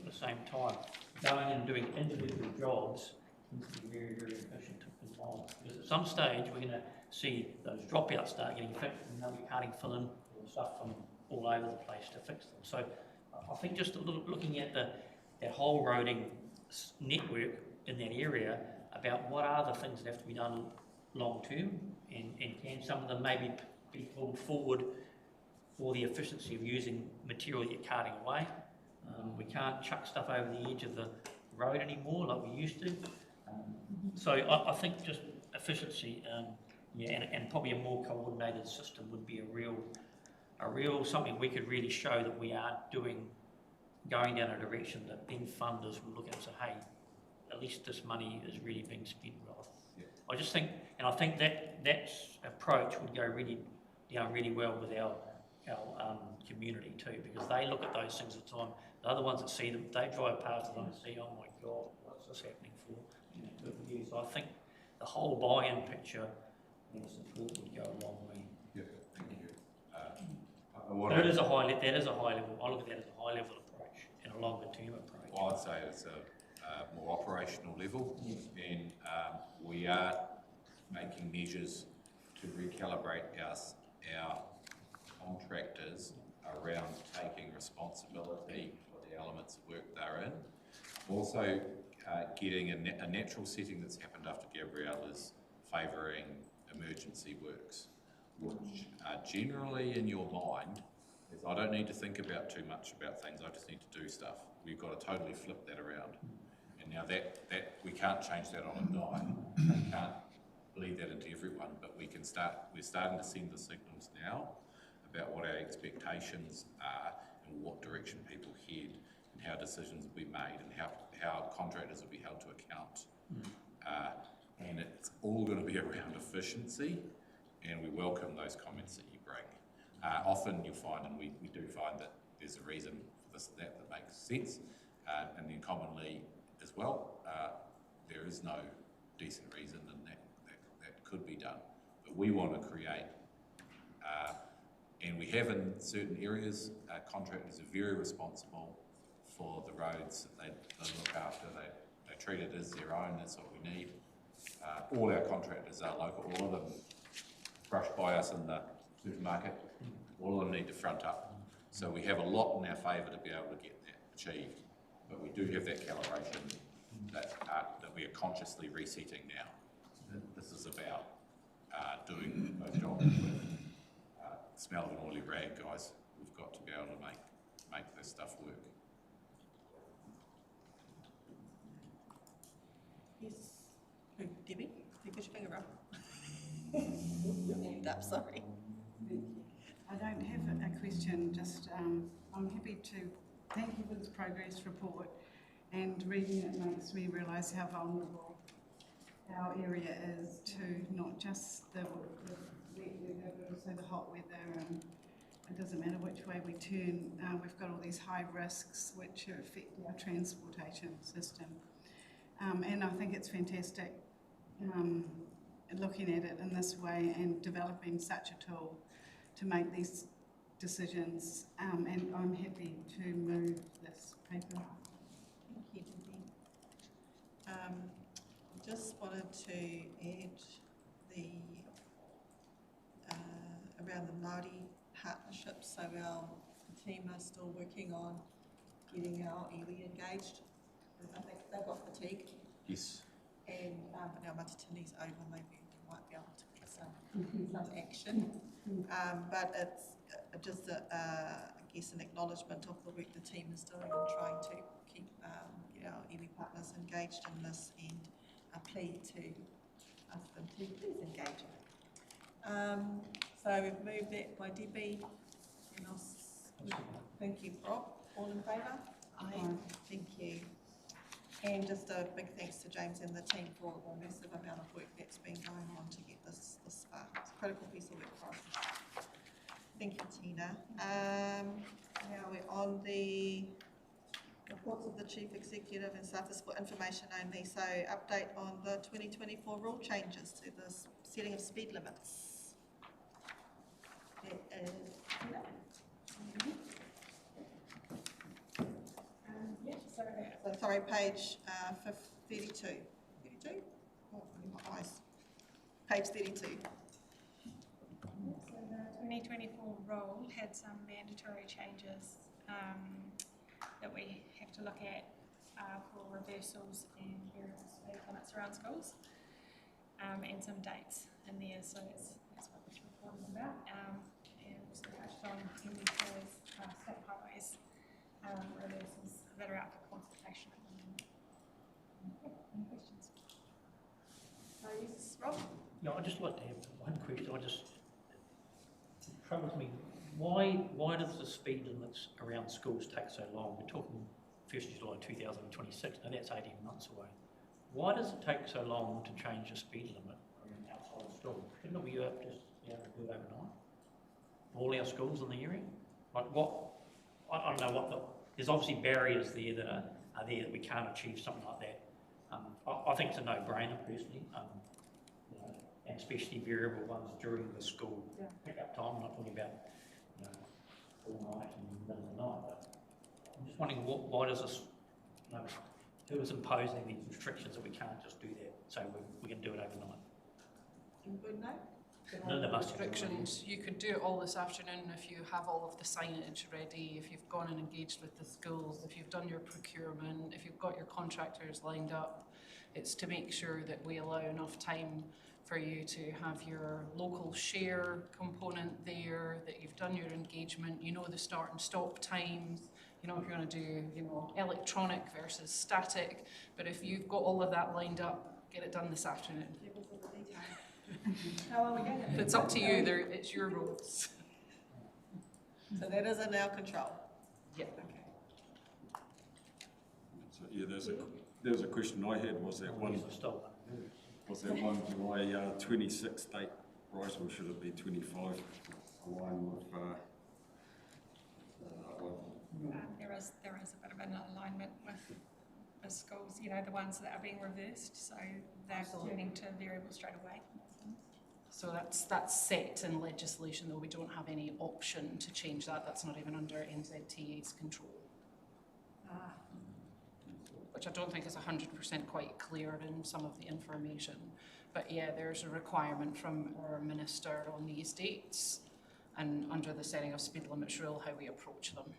the same time. Going and doing individual jobs needs to be very, very efficient and long. Because at some stage we're going to see those dropouts start getting fixed, and then we can't fill in all the stuff from all over the place to fix them. So I think just a little looking at that whole roading network in that area about what are the things that have to be done long term, and can some of them maybe be pulled forward for the efficiency of using material you're carting away. We can't chuck stuff over the edge of the road anymore like we used to. So I think just efficiency, and probably a more coordinated system would be a real something we could really show that we are going down a direction that then funders will look at and say, hey, at least this money is really being spent well. I just think, and I think that approach would go really well with our community too, because they look at those things at the time. They're the ones that see them, they drive past them and see, oh my God, what's this happening for? So I think the whole buy-in picture and support would go a long way. Yeah, thank you. But it is a high, that is a high level, I look at that as a high level approach and a longer term approach. Well, I'd say it's a more operational level, and we are making measures to recalibrate our contractors around taking responsibility for the elements of work they're in. Also, getting a natural setting that's happened after Gabrielle is favouring emergency works, which are generally in your mind is I don't need to think about too much about things, I just need to do stuff. We've got to totally flip that around. And now that we can't change that on a dime, we can't bleed that into everyone, but we're starting to send the signals now about what our expectations are and what direction people head and how decisions will be made and how contractors will be held to account. And it's all going to be around efficiency, and we welcome those comments that you bring. Often you'll find, and we do find that there's a reason for this that makes sense, and then commonly as well, there is no decent reason, and that could be done. But we want to create, and we have in certain areas, contractors are very responsible for the roads that they look after. They treat it as their own, that's what we need. All our contractors are local, all of them brushed by us in the supermarket, all of them need to front up. So we have a lot in our favour to be able to get that achieved, but we do have that calibration that we are consciously resetting now. This is about doing those jobs with smell of an oily rag, guys. We've got to be able to make this stuff work. Yes. Who, Debbie? You put your finger up. Hand up, sorry. I don't have a question, just I'm happy to thank you for this progress report, and reading it makes me realise how vulnerable our area is to not just the wet weather but also the hot weather, and it doesn't matter which way we turn, we've got all these high risks which affect our transportation system. And I think it's fantastic looking at it in this way and developing such a tool to make these decisions, and I'm happy to move this paper. Thank you, Debbie. Just wanted to add the around the Māori partnerships. So our team are still working on getting our iwi engaged. I think they've got fatigue. Yes. And now Matatini's over, maybe we might be able to get some action. But it's just I guess an acknowledgement of the work the team is doing and trying to keep get our iwi partners engaged in this, and a plea to ask them to please engage. So we've moved that by Debbie, and thank you, Rob. All in favour? Aye. Thank you. And just a big thanks to James and the team for the massive amount of work that's been going on to get this far. It's a critical piece of work for us. Thank you, Tina. Now we're on the reports of the Chief Executive and staff is for information only. So update on the 2024 rule changes to the setting of speed limits. It is Tina. Sorry, page 32. 32? Oh, my eyes. Page 32. So the 2024 rule had some mandatory changes that we have to look at for reversals and variable speed limits around schools, and some dates in there. So that's what this report is about. And also touched on MBK's state highways reversals that are out for consultation at the moment. Okay, any questions? Yes, Rob? No, I'd just like to have one question. It troubles me. Why does the speed limits around schools take so long? We're talking 1st July 2026, now that's 18 months away. Why does it take so long to change the speed limit around outside of school? Couldn't we just be able to do it overnight? all our schools in the area? Like what, I don't know what there's obviously barriers there that are there that we can't achieve something like that. I think it's a no-brainer personally, you know, and especially variable ones during the school pickup time. I'm not talking about, you know, all night and middle of the night, but I'm just wondering why does this, you know, who is imposing these restrictions that we can't just do that, so we can do it overnight? Good, no? Restrictions, you could do it all this afternoon if you have all of the signage ready, if you've gone and engaged with the schools, if you've done your procurement, if you've got your contractors lined up. It's to make sure that we allow enough time for you to have your local share component there, that you've done your engagement, you know the start and stop times, you know if you're going to do, you know, electronic versus static, but if you've got all of that lined up, get it done this afternoon. How are we going to? It's up to you, it's your rules. So that is in our control? Yeah. Okay. So, yeah, there was a question I had, was that one July 26th date right, or should it be 25, align with There is a bit of an alignment with the schools, you know, the ones that are being reversed, so they're turning to variable straight away. So that's set in legislation, though we don't have any option to change that. That's not even under NZTA's control. Which I don't think is 100% quite clear in some of the information. But yeah, there's a requirement from our minister on these dates and under the setting of speed limits rule, how we approach them.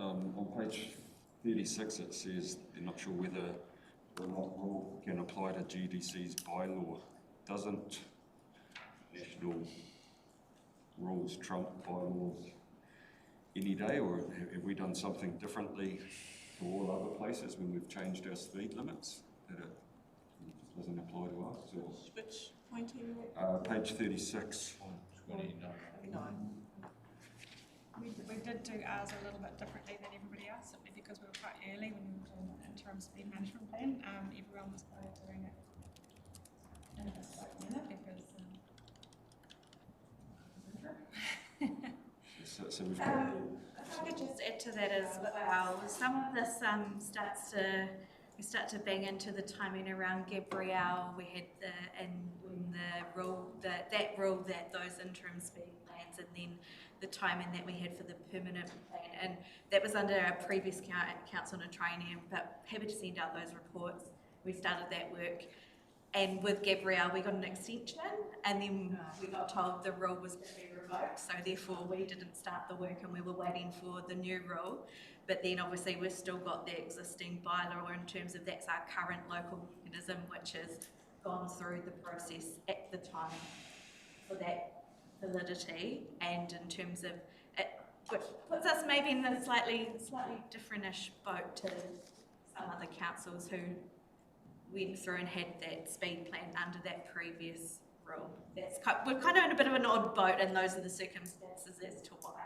on page 36 it says they're not sure whether or not rule can apply to GDC's bylaw. Doesn't national rules trump bylaws any day, or have we done something differently to all other places when we've changed our speed limits that it doesn't apply to us? Or, which point are you at? Page 36. 29. We did do ours a little bit differently than everybody else, simply because we were quite early when we were doing the interim speed management plan. Everyone was kind of doing it in a slow manner because so we've got if I could just add to that as well, some of this we start to bang into the timing around Gabrielle. We had the rule that those interim speed plans, and then the timing that we had for the permanent plan, and that was under our previous council and training. But happy to send out those reports. We started that work. And with Gabrielle, we got an extension, and then we got told the rule was going to be revoked, so therefore we didn't start the work and we were waiting for the new rule. But then obviously we've still got the existing bylaw in terms of that's our current local mechanism, which has gone through the process at the time for that validity, and in terms of it, which puts us maybe in a slightly different-ish boat to some other councils who went through and had that speed plan under that previous rule. We're kind of in a bit of an odd boat, and those are the circumstances as to why.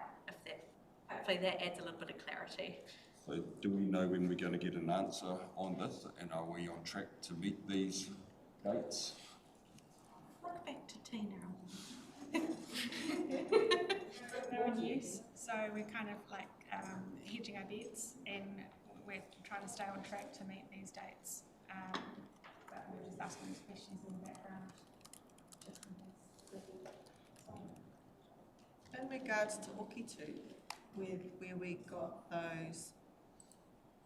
Hopefully that adds a little bit of clarity. So do we know when we're going to get an answer on this, and are we on track to meet these dates? Look back to Tina. they're in use, so we're kind of like hedging our bets, and we're trying to stay on track to meet these dates. But we're just asking these questions in the background. In regards to Okitu, where we got those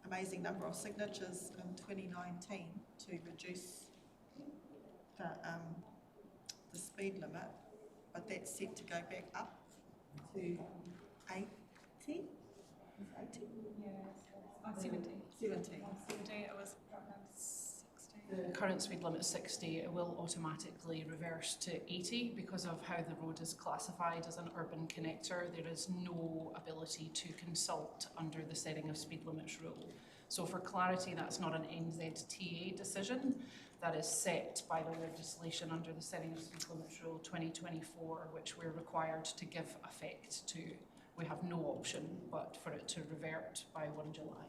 amazing number of signatures in 2019 to reduce the speed limit, but that's set to go back up to 80? Is 80? Yeah, 70. 70. It was 60. The current speed limit is 60. It will automatically reverse to 80 because of how the road is classified as an urban connector. There is no ability to consult under the setting of speed limits rule. So for clarity, that's not an NZTA decision. That is set by the legislation under the setting of speed limits rule 2024, which we're required to give effect to. We have no option but for it to revert by 1 July.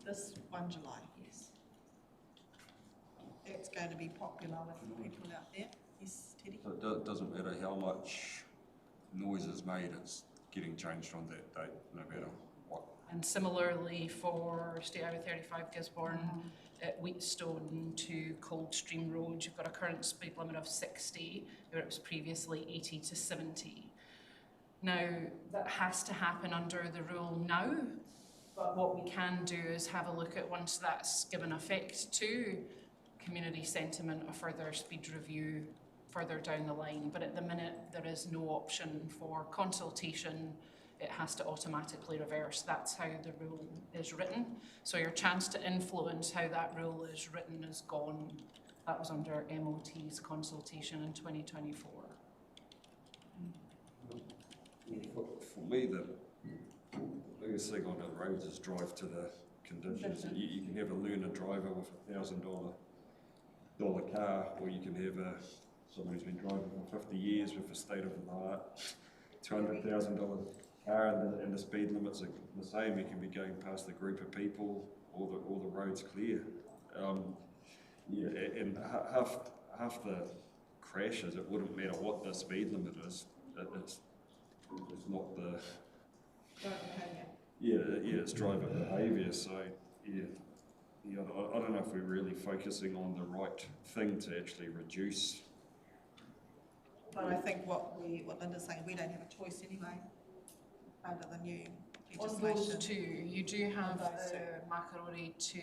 This 1 July? Yes. It's going to be popular with people out there. Yes, Teddy? So it doesn't matter how much noise is made, it's getting changed on that date, no matter what. And similarly for State Highway 35 Gisborne, at Wheatstone to Coldstream Road, you've got a current speed limit of 60, where it was previously 80 to 70. Now, that has to happen under the rule now, but what we can do is have a look at, once that's given effect to community sentiment, a further speed review further down the line. But at the minute, there is no option for consultation. It has to automatically reverse. That's how the rule is written. So your chance to influence how that rule is written is gone. That was under MOT's consultation in 2024. For me, the biggest thing on the roads is drive to the conditions. You can have a learner driver with $1,000 car, or you can have someone who's been driving for 50 years with a state-of-the-art $200,000 car, and the speed limits are the same. You can be going past a group of people, all the roads clear. And half the crashes, it wouldn't matter what the speed limit is. It's not the it's driver behaviour. So I don't know if we're really focusing on the right thing to actually reduce. But I think what Linda's saying, we don't have a choice anyway under the new legislation. On those two, you do have the Makarori to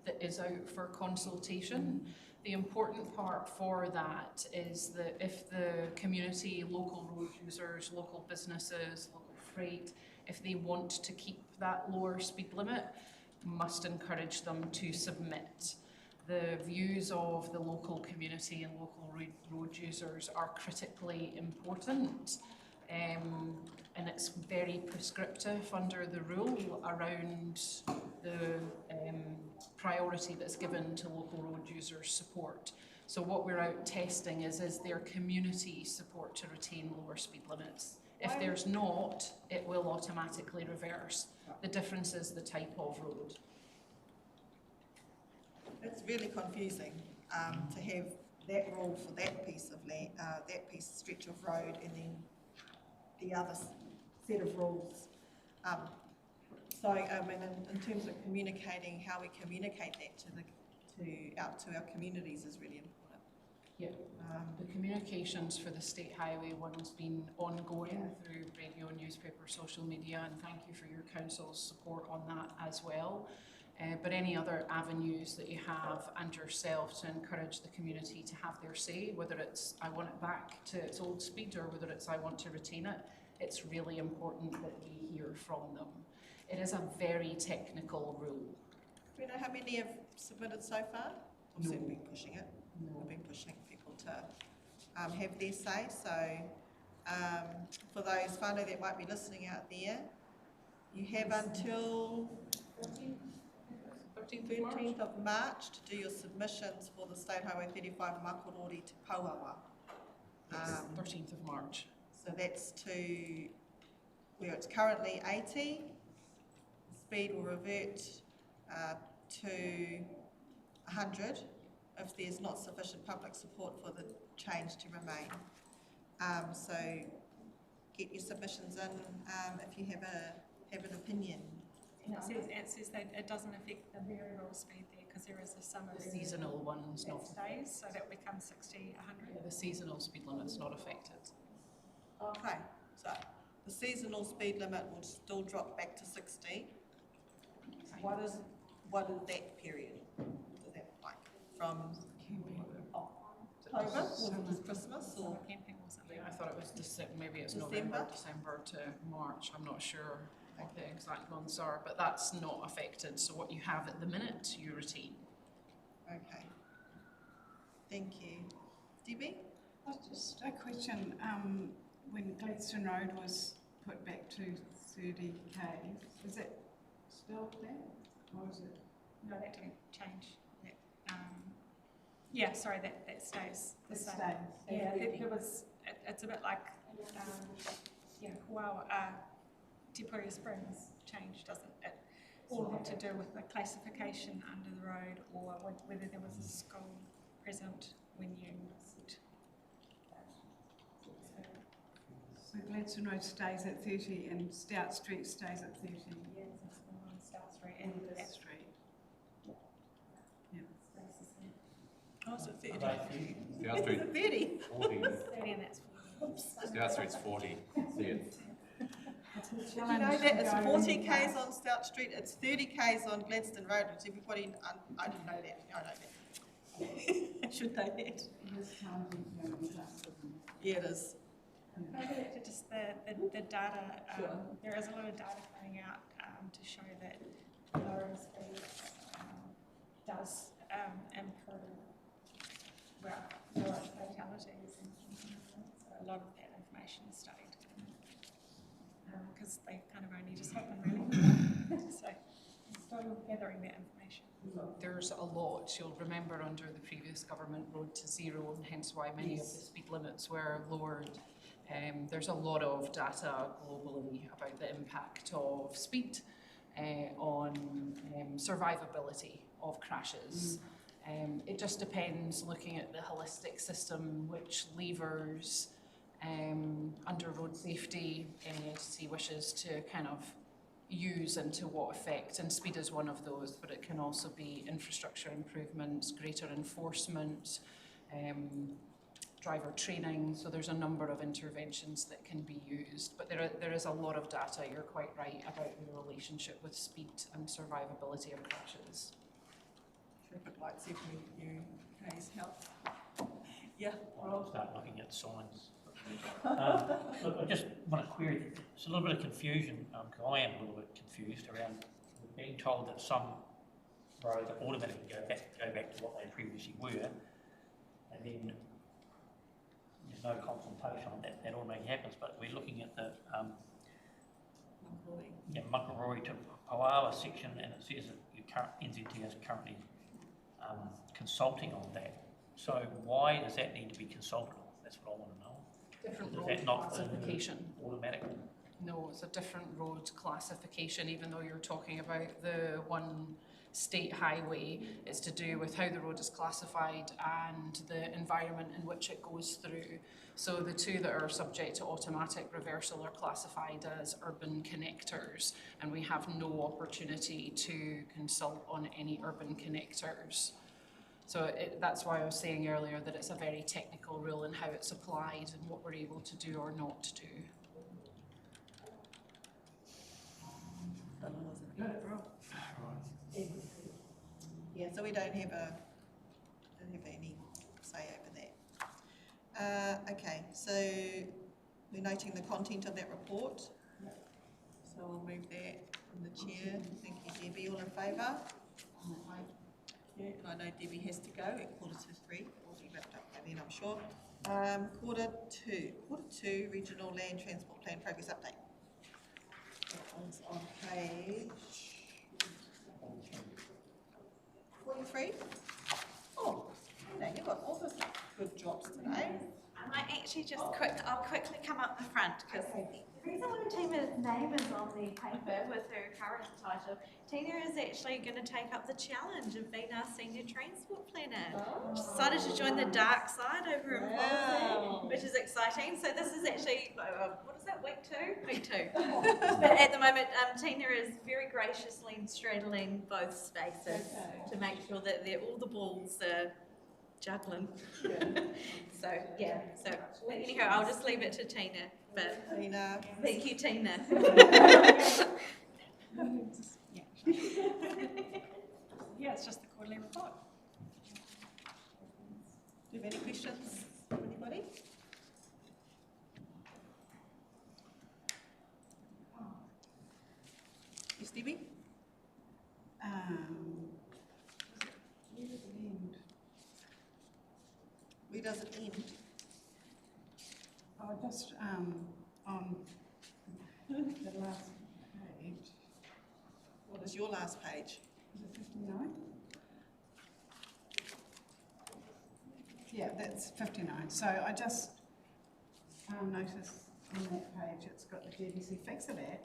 that is out for consultation. The important part for that is that if the community, local road users, local businesses, local freight, if they want to keep that lower speed limit, must encourage them to submit. The views of the local community and local road users are critically important, and it's very prescriptive under the rule around the priority that's given to local road users' support. So what we're out testing is there community support to retain lower speed limits? If there's not, it will automatically reverse. The difference is the type of road. It's really confusing to have that rule for that piece of land, stretch of road, and then the other set of rules. So I mean, in terms of communicating, how we communicate that out to our communities is really important. Yeah, the communications for the state highway one's been ongoing through radio, newspaper, social media, and thank you for your council's support on that as well. But any other avenues that you have and yourself to encourage the community to have their say, whether it's I want it back to its old speed or whether it's I want to retain it, it's really important that we hear from them. It is a very technical rule. Do you know how many have submitted so far? We've certainly been pushing it. No. We've been pushing people to have their say. So for those whānau that might be listening out there, you have until 13th of March to do your submissions for the State Highway 35 Makarori to Pauawa. 13th of March. So that's to where it's currently 80. Speed will revert to 100 if there's not sufficient public support for the change to remain. So get your submissions in if you have an opinion. And it says that it doesn't affect the variable speed there because there is a summer. The seasonal ones that not stays, so that becomes 60, 100. Yeah, the seasonal speed limit's not affected. Okay, so the seasonal speed limit will still drop back to 60. What is that period? What does that look like? From October, or just Christmas, or camping or something? I thought it was December, maybe it's December? December to March. I'm not sure what the exact months are, but that's not affected. So what you have at the minute, you retain. Okay. Thank you. Debbie? Just a question. When Gladstone Road was put back to 30k, is it still there, or is it? No, that didn't change. Yeah, sorry, that stays the same. Yeah, there was. It's a bit like Te Puria Springs change, doesn't it? All had to do with the classification under the road, or whether there was a school present when you moved. Gladstone Road stays at 30 and Stout Street stays at 30. Yeah, it's on Stout Street And and this street. Yeah. Oh, is it 30? Stout Street, Is it 30? 40. 30 and that's 40. Stout Street's 40. See it? Did you know that it's 40 k's on Stout Street, it's 30 k's on Gladstone Road, which everybody, I didn't know that, I know that. Should know that. Yeah, it is. Maybe just the data, there is a lot of data coming out to show that lowering speed does improve, well, lower fatalities and so a lot of that information is studied. Because they kind of only just happen really. So still gathering that information. There's a lot, you'll remember under the previous government, Road to Zero, and hence why many of the speed limits were lowered. There's a lot of data globally about the impact of speed on survivability of crashes. It just depends, looking at the holistic system, which levers under road safety any entity wishes to kind of use and to what effect, and speed is one of those, but it can also be infrastructure improvements, greater enforcement, driver training, so there's a number of interventions that can be used, but there is a lot of data, you're quite right, about the relationship with speed and survivability of crashes. Traffic lights every you k's help. Yeah. I'll start looking at signs. Look, I just want to query, there's a little bit of confusion, because I am a little bit confused around being told that some roads automatically go back to what they previously were, and then there's no consultation on that automatically happens, but we're looking at the Muckaroy to Poawa section, and it says that your current NZT is currently consulting on that. So why does that need to be consulted on? That's what I want to know. Different Is road that not classification. Automatic? No, it's a different road classification, even though you're talking about the one state highway. It's to do with how the road is classified and the environment in which it goes through. So the two that are subject to automatic reversal are classified as urban connectors, and we have no opportunity to consult on any urban connectors. So that's why I was saying earlier that it's a very technical rule in how it's applied and what we're able to do or not do. Yeah, so we don't have any say over that. Okay, so we're noting the content of that report. So we'll move that from the chair. Thank you, Debbie. All in favour? Yeah, and I know Debbie has to go at 2:45. We'll be wrapped up by then, I'm sure. Quarter two, Regional Land Transport Plan Progress Update. That one's on page 43. Oh, no, you've got all sorts of good jobs today. I might actually I'll quickly come up the front, because the reason why Tina's name is on the paper with her current title, Tina is actually going to take up the challenge of being our senior transport planner. She decided to join the dark side over in Policy, which is exciting. So this is actually, what is that, week two? Week two. But at the moment, Tina is very graciously straddling both spaces to make sure that all the balls are juggling. So yeah, so anyhow, I'll just leave it to Tina. But Tina. Thank you, Tina. Yeah, it's just the quarterly report. Do you have any questions from anybody? Yes, Debbie? Where does it end? Where does it end? Oh, just on the last page. What is your last page? Is it 59? Yeah, that's 59. So I just noticed on that page it's got the GDC Fix It at.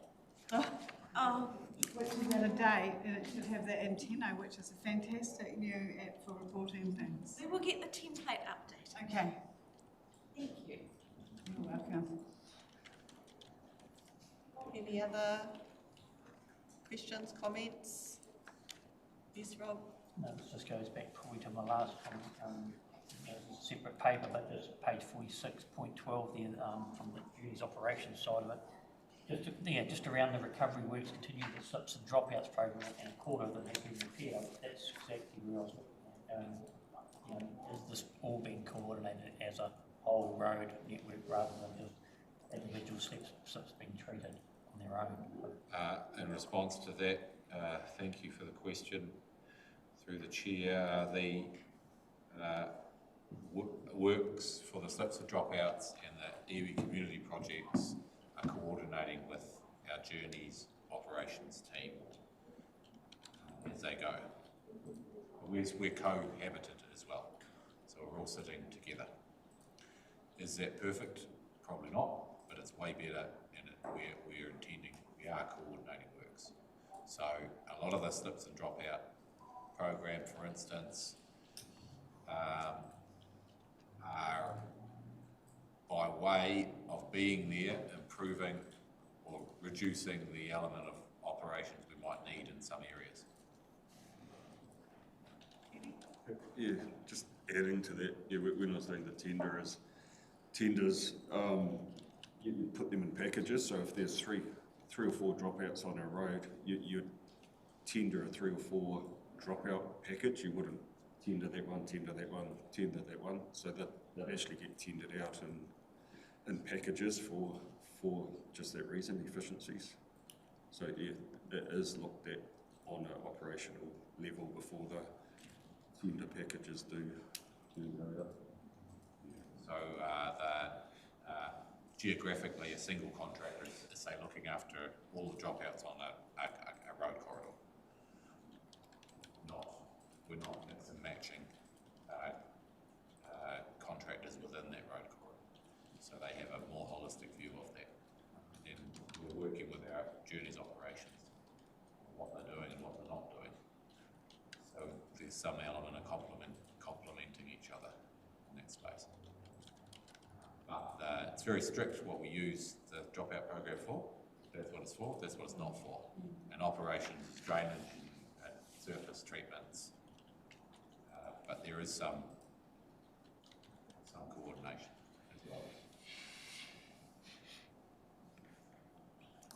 Which is out of date, and it should have the antenna, which is a fantastic new app for reporting things. We will get the template update. Okay. Thank you. You're welcome. Any other questions, comments? Yes, Rob? No, this just goes back probably to my last one, it's a separate paper, but there's page 46.12 there, from the duties operations side of it. Just around the recovery works, continue the slips and dropouts program, and a quarter of them have been repaired. That's exactly where I was looking at. Is this all being coordinated as a whole road network rather than just individual slips being treated on their own? In response to that, thank you for the question. Through the chair, the works for the slips and dropouts and the iwi community projects are coordinating with our Journeys operations team as they go. We're cohabited as well, so we're all sitting together. Is that perfect? Probably not, but it's way better, and we are coordinating works. So a lot of the slips and dropout program, for instance, are by way of being there, improving or reducing the element of operations we might need in some areas. Yeah, just adding to that, yeah, when I was doing the tenders, you put them in packages. So if there's three or four dropouts on a road, you'd tender a 3 or 4 dropout package. You wouldn't tender that one, tender that one, tender that one. So that actually get tendered out in packages for just that reason, efficiencies. So yeah, it is looked at on an operational level before the tender packages do go out. So geographically, a single contractor is say looking after all the dropouts on a road corridor. We're not mix and matching contractors within that road corridor. So they have a more holistic view of that. And we're working with our Journeys operations on what they're doing and what they're not doing. So there's some element of complementing each other in that space. But it's very strict what we use the dropout program for. That's what it's for, that's what it's not for. And operations is drainage and surface treatments. But there is some coordination as well.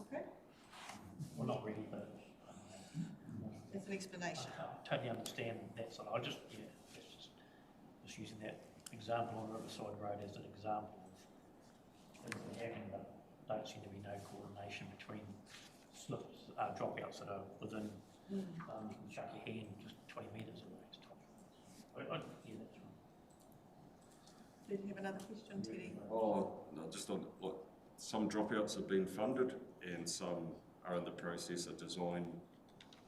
Okay. Well, not really, but It's an explanation. I totally understand that side. Just using that example on Riverside Road as an example of things that happen, but don't seem to be no coordination between slips, dropouts that are within, you can chuck your hand just 20 metres away. Yeah, that's right. Did you have another question, Teddy? Oh, no, just on like some dropouts have been funded and some are in the process of design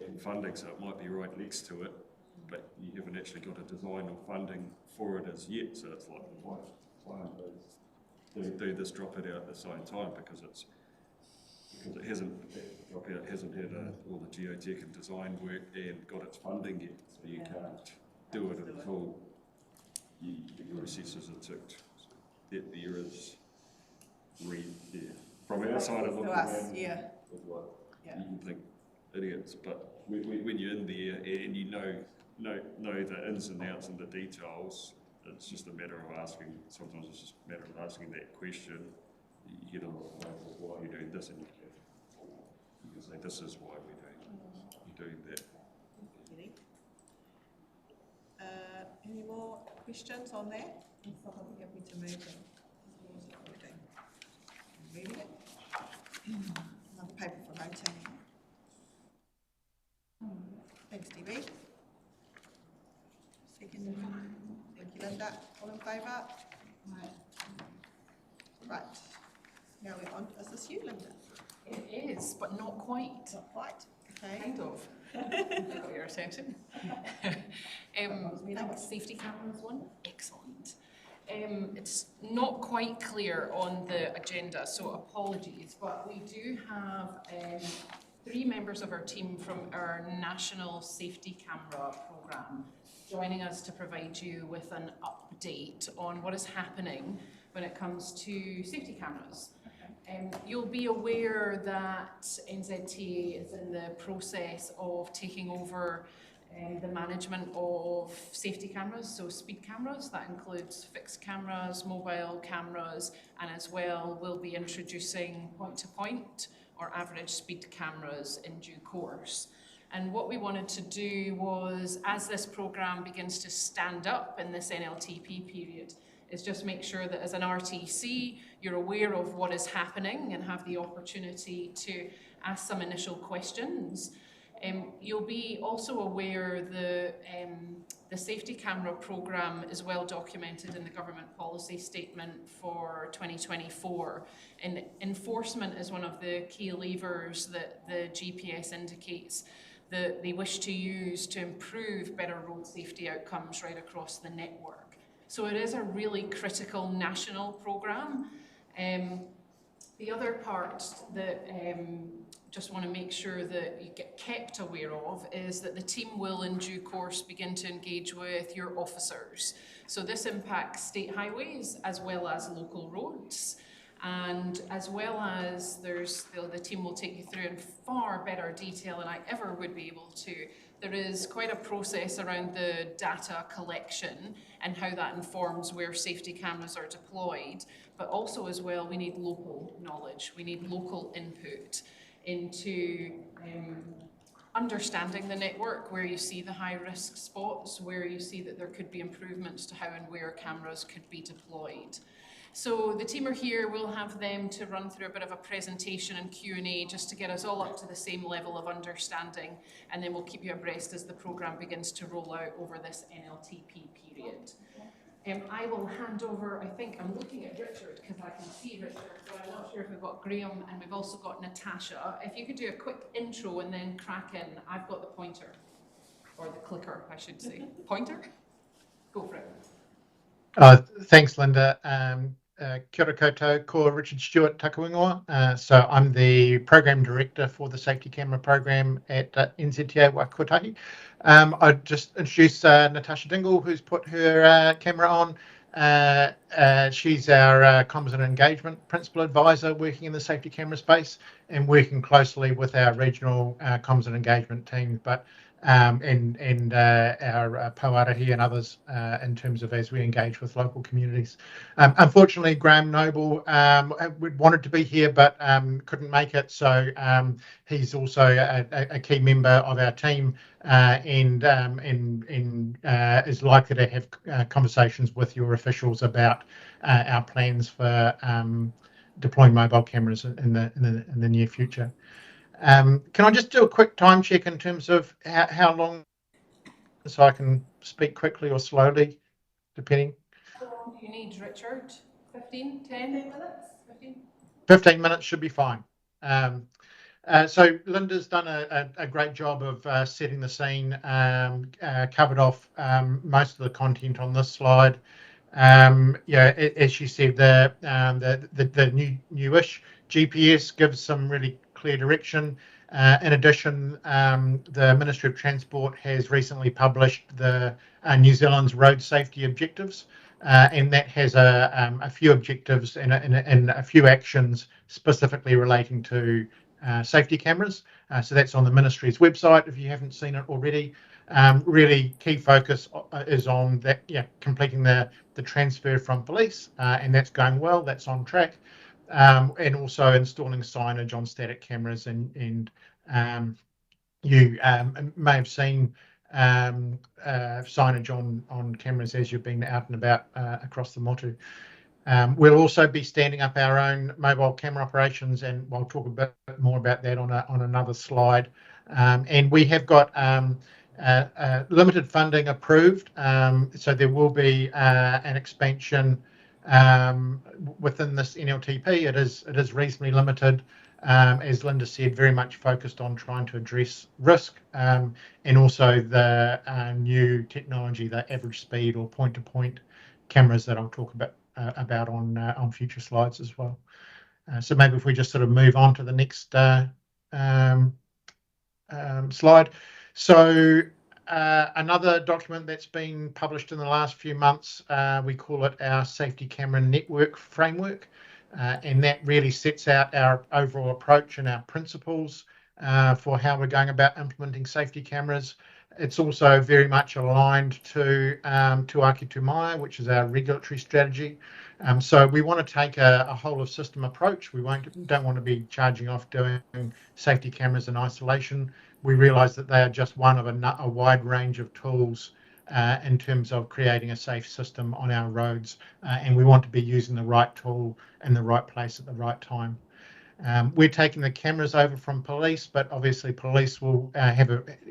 and funding, so it might be right next to it, but you haven't actually got a design or funding for it as yet. So it's like, do this dropout out at the same time because it hasn't, that dropout hasn't had all the geotech and design work and got its funding yet, so you can't do it until your processes are ticked. So that there is from our side of looking at it, you can think idiots, but when you're in there and you know the ins and outs and the details, it's just a matter of asking. Sometimes it's just a matter of asking that question. You get why are you doing this, and you can say this is why you're doing that. Any more questions on that? Someone happy to move them. Moving it. Another paper for voting. Thanks, DB. Second. Thank you, Linda. All in favour? Right. Now we're on. Is this you, Linda? It is, but not quite. Not quite. Okay. Kind of. Got your attention. Safety cameras one. Excellent. It's not quite clear on the agenda, so apologies, but we do have 3 members of our team from our National Safety Camera Programme joining us to provide you with an update on what is happening when it comes to safety cameras. You'll be aware that NZTA is in the process of taking over the management of safety cameras, so speed cameras. That includes fixed cameras, mobile cameras, and as well we'll be introducing point-to-point or average speed cameras in due course. And what we wanted to do was, as this programme begins to stand up in this NLTP period, is just make sure that as an RTC, you're aware of what is happening and have the opportunity to ask some initial questions. You'll be also aware the safety camera programme is well documented in the government policy statement for 2024. And enforcement is one of the key levers that the GPS indicates that they wish to use to improve better road safety outcomes right across the network. So it is a really critical national programme. The other part that just want to make sure that you get kept aware of is that the team will in due course begin to engage with your officers. So this impacts state highways as well as local roads. And as well as the team will take you through in far better detail than I ever would be able to. There is quite a process around the data collection and how that informs where safety cameras are deployed. But also as well, we need local knowledge. We need local input into understanding the network, where you see the high risk spots, where you see that there could be improvements to how and where cameras could be deployed. So the team are here, we'll have them to run through a bit of a presentation and Q&A just to get us all up to the same level of understanding, and then we'll keep you abreast as the programme begins to roll out over this NLTP period. I will hand over, I think I'm looking at Richard because I can see Richard, so I'm not sure if we've got Graham and we've also got Natasha. If you could do a quick intro and then crack in. I've got the pointer, or the clicker I should say. Pointer? Go for it. Thanks, Linda. Kia ora koutou, ko Richard Stewart Takawingoa. So I'm the Program Director for the Safety Camera Program at NZTA Waka Kotahi. I'd just introduce Natasha Dingle, who's put her camera on. She's our Comms and Engagement Principal Advisor working in the safety camera space and working closely with our regional Comms and Engagement team, but and our Pauarahi and others in terms of as we engage with local communities. Unfortunately, Graham Noble wanted to be here but couldn't make it, so he's also a key member of our team and is likely to have conversations with your officials about our plans for deploying mobile cameras in the near future. Can I just do a quick time check in terms of how long, so I can speak quickly or slowly, depending? How long do you need, Richard? 15, 10 minutes? 15? 15 minutes should be fine. So Linda's done a great job of setting the scene, covered off most of the content on this slide. Yeah, as she said, the newish GPS gives some really clear direction. In addition, the Ministry of Transport has recently published the New Zealand's road safety objectives, and that has a few objectives and a few actions specifically relating to safety cameras. So that's on the Ministry's website if you haven't seen it already. Really key focus is on that, completing the transfer from police, and that's going well, that's on track. And also installing signage on static cameras, and you may have seen signage on cameras as you've been out and about across the motu. We'll also be standing up our own mobile camera operations, and we'll talk a bit more about that on another slide. And we have got limited funding approved, so there will be an expansion within this NLTP. It is reasonably limited, as Linda said, very much focused on trying to address risk, and also the new technology, the average speed or point-to-point cameras that I'll talk about on future slides as well. So maybe if we just sort of move on to the next slide. So another document that's been published in the last few months, we call it our Safety Camera Network Framework. and that really sets out our overall approach and our principles for how we're going about implementing safety cameras. It's also very much aligned to Ake Tumai, which is our regulatory strategy. So we want to take a whole of system approach. We don't want to be charging off doing safety cameras in isolation. We realise that they are just one of a wide range of tools in terms of creating a safe system on our roads, and we want to be using the right tool in the right place at the right time. We're taking the cameras over from police, but obviously police will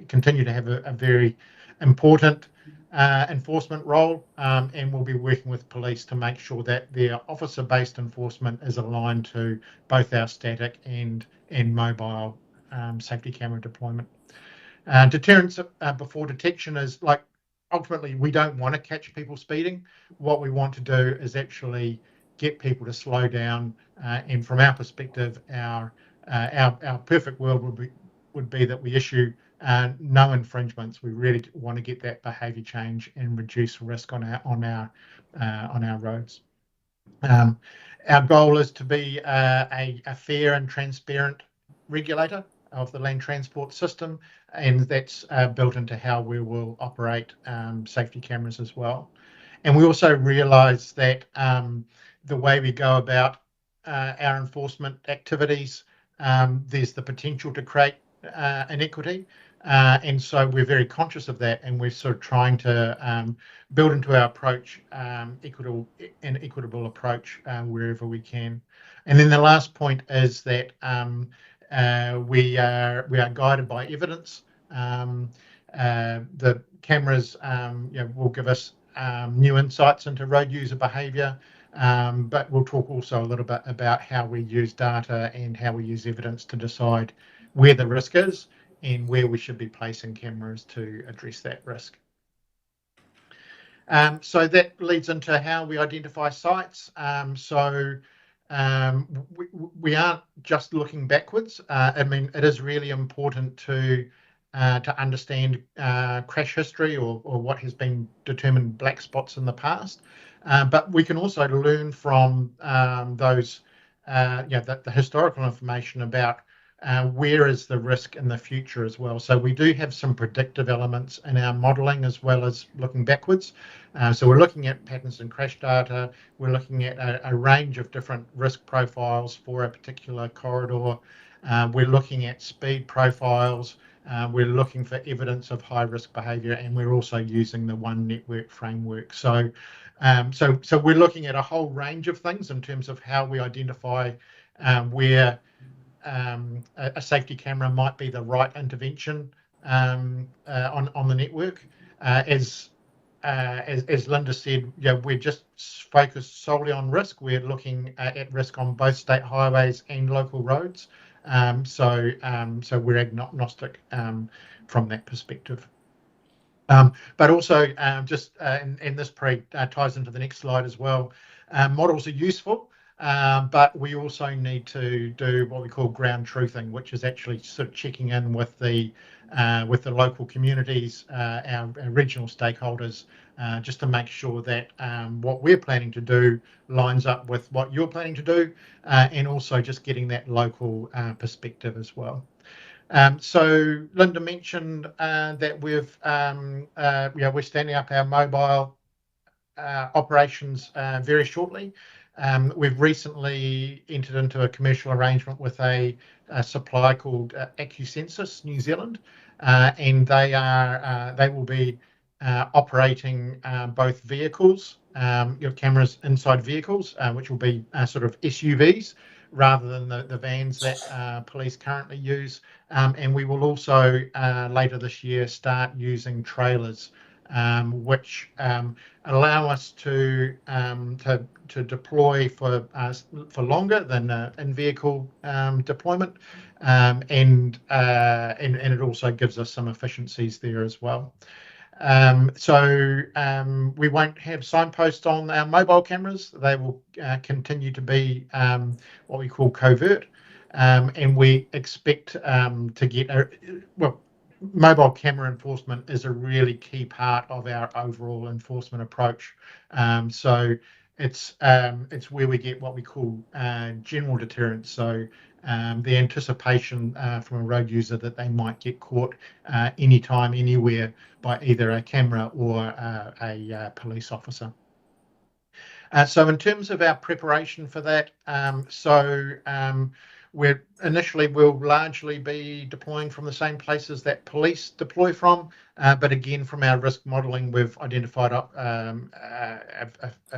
continue to have a very important enforcement role, and we'll be working with police to make sure that their officer-based enforcement is aligned to both our static and mobile safety camera deployment. Deterrence before detection is like, ultimately we don't want to catch people speeding. What we want to do is actually get people to slow down, and from our perspective, our perfect world would be that we issue no infringements. We really want to get that behaviour change and reduce risk on our roads. Our goal is to be a fair and transparent regulator of the land transport system, and that's built into how we will operate safety cameras as well. And we also realise that the way we go about our enforcement activities, there's the potential to create inequity, and so we're very conscious of that, and we're sort of trying to build into our approach an equitable approach wherever we can. And then the last point is that we are guided by evidence. The cameras will give us new insights into road user behaviour, but we'll talk also a little bit about how we use data and how we use evidence to decide where the risk is and where we should be placing cameras to address that risk. So that leads into how we identify sites. We aren't just looking backwards. I mean, it is really important to understand crash history or what has been determined black spots in the past. But we can also learn from the historical information about where is the risk in the future as well. So we do have some predictive elements in our modelling as well as looking backwards. So we're looking at patterns in crash data. We're looking at a range of different risk profiles for a particular corridor. We're looking at speed profiles. We're looking for evidence of high risk behaviour, and we're also using the One Network framework. So we're looking at a whole range of things in terms of how we identify where a safety camera might be the right intervention on the network. As Linda said, we're just focused solely on risk. We're looking at risk on both state highways and local roads. So we're agnostic from that perspective. But also, and this ties into the next slide as well. Models are useful, but we also need to do what we call ground truthing, which is actually sort of checking in with the local communities, our regional stakeholders, just to make sure that what we're planning to do lines up with what you're planning to do, and also just getting that local perspective as well. So Linda mentioned that we're standing up our mobile operations very shortly. We've recently entered into a commercial arrangement with a supplier called AccuSensus New Zealand, and they will be operating both vehicles, your cameras inside vehicles, which will be sort of SUVs rather than the vans that police currently use. And we will also later this year start using trailers, which allow us to deploy for longer than in-vehicle deployment, and it also gives us some efficiencies there as well. We won't have signposts on our mobile cameras. They will continue to be what we call covert, and we expect to get mobile camera enforcement is a really key part of our overall enforcement approach. it's where we get what we call general deterrence. So the anticipation from a road user that they might get caught anytime, anywhere by either a camera or a police officer. So in terms of our preparation for that, we'll largely be deploying from the same places that police deploy from, but again, from our risk modelling, we've identified a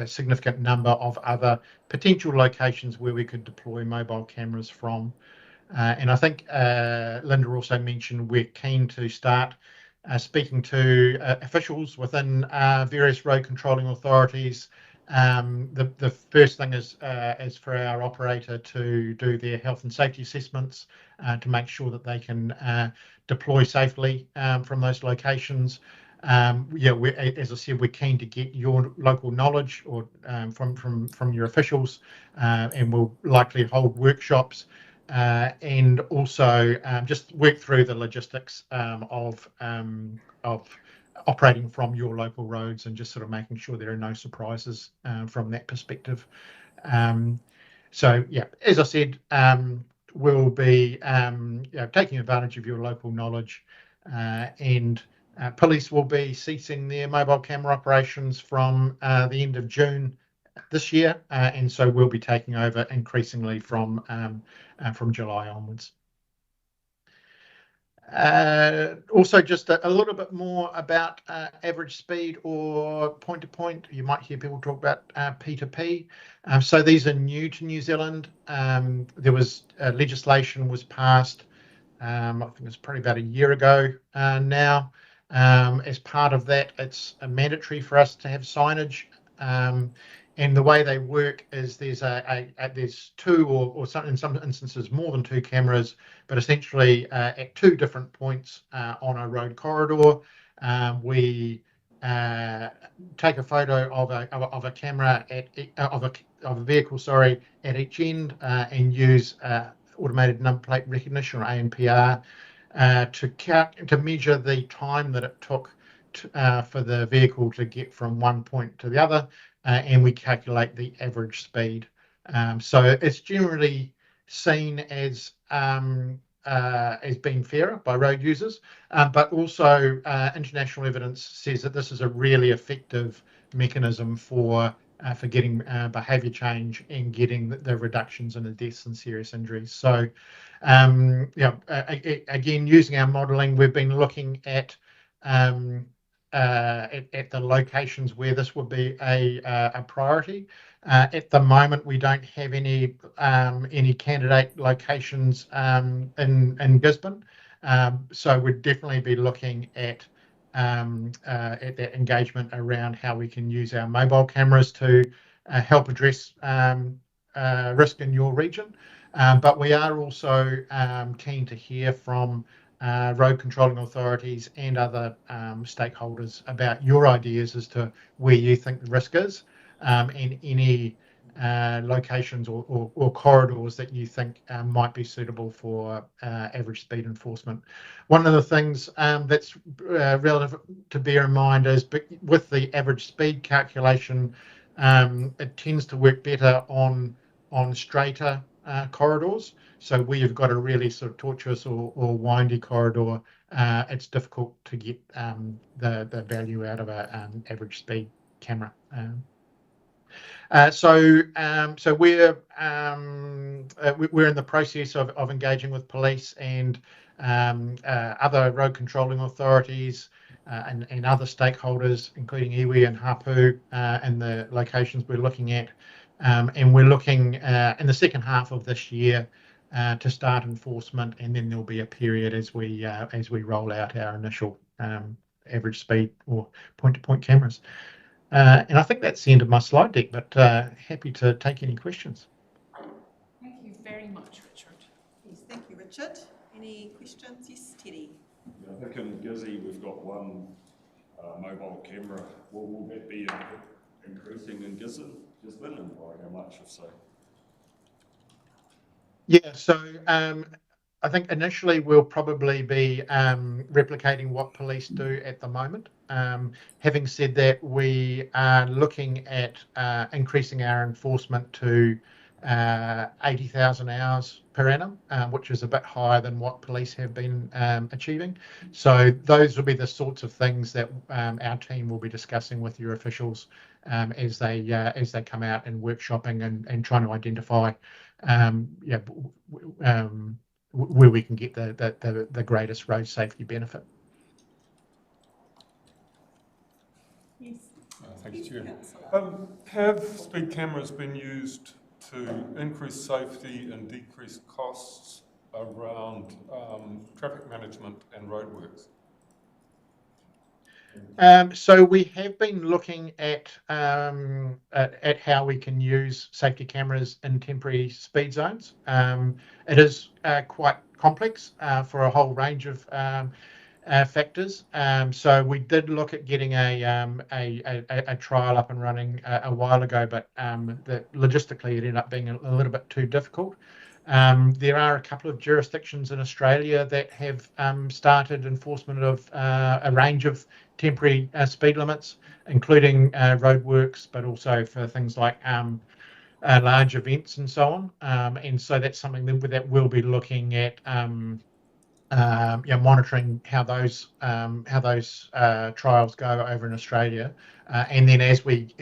significant number of other potential locations where we could deploy mobile cameras from. And I think Linda also mentioned we're keen to start speaking to officials within various road controlling authorities. The first thing is for our operator to do their health and safety assessments to make sure that they can deploy safely from those locations. As I said, we're keen to get your local knowledge or from your officials, and we'll likely hold workshops and also just work through the logistics of operating from your local roads and just sort of making sure there are no surprises from that perspective. So yeah, as I said, we'll be taking advantage of your local knowledge, and police will be ceasing their mobile camera operations from the end of June this year, and so we'll be taking over increasingly from July onwards. Also, just a little bit more about average speed or point-to-point. You might hear people talk about P2P. So these are new to New Zealand. There was legislation was passed, I think it's probably about a year ago now. As part of that, it's mandatory for us to have signage. And the way they work is there's two or some, in some instances more than two cameras, but essentially at two different points on a road corridor, we take a photo of a camera of a vehicle, at each end, and use automated number plate recognition or ANPR to measure the time that it took for the vehicle to get from one point to the other. And we calculate the average speed. So it's generally seen as being fairer by road users, but also international evidence says that this is a really effective mechanism for getting behaviour change and getting the reductions in the deaths and serious injuries. So, again, using our modelling, we've been looking at the locations where this would be a priority. At the moment, we don't have any candidate locations in Gisborne, so we'd definitely be looking at that engagement around how we can use our mobile cameras to help address risk in your region. But we are also keen to hear from road controlling authorities and other stakeholders about your ideas as to where you think the risk is, and any locations or corridors that you think might be suitable for average speed enforcement. One of the things that's relevant to bear in mind is with the average speed calculation, it tends to work better on straighter corridors. So where you've got a really sort of tortuous or windy corridor, it's difficult to get the value out of an average speed camera. So we're in the process of engaging with police and other road controlling authorities and other stakeholders, including iwi and hapu, and the locations we're looking at. And we're looking in the second half of this year to start enforcement, and then there'll be a period as we roll out our initial average speed or point-to-point cameras. And I think that's the end of my slide deck, but happy to take any questions. Thank you very much, Richard. Yes, thank you, Richard. Any questions? Yes, Teddy. Yeah, I think in Gizzy we've got one mobile camera. Will that be increasing in Gisborne, and by how much, if so? Yeah, so I think initially we'll probably be replicating what police do at the moment. Having said that, we are looking at increasing our enforcement to 80,000 hours per annum, which is a bit higher than what police have been achieving. So those will be the sorts of things that our team will be discussing with your officials as they come out and workshopping and trying to identify where we can get the greatest road safety benefit. Yes. Thank you, Chair. Have speed cameras been used to increase safety and decrease costs around traffic management and roadworks? So we have been looking at how we can use safety cameras in temporary speed zones. It is quite complex for a whole range of factors. So we did look at getting a trial up and running a while ago, but logistically it ended up being a little bit too difficult. There are a couple of jurisdictions in Australia that have started enforcement of a range of temporary speed limits, including roadworks, but also for things like large events and so on. And so that's something that we'll be looking at, monitoring how those trials go over in Australia, and then as we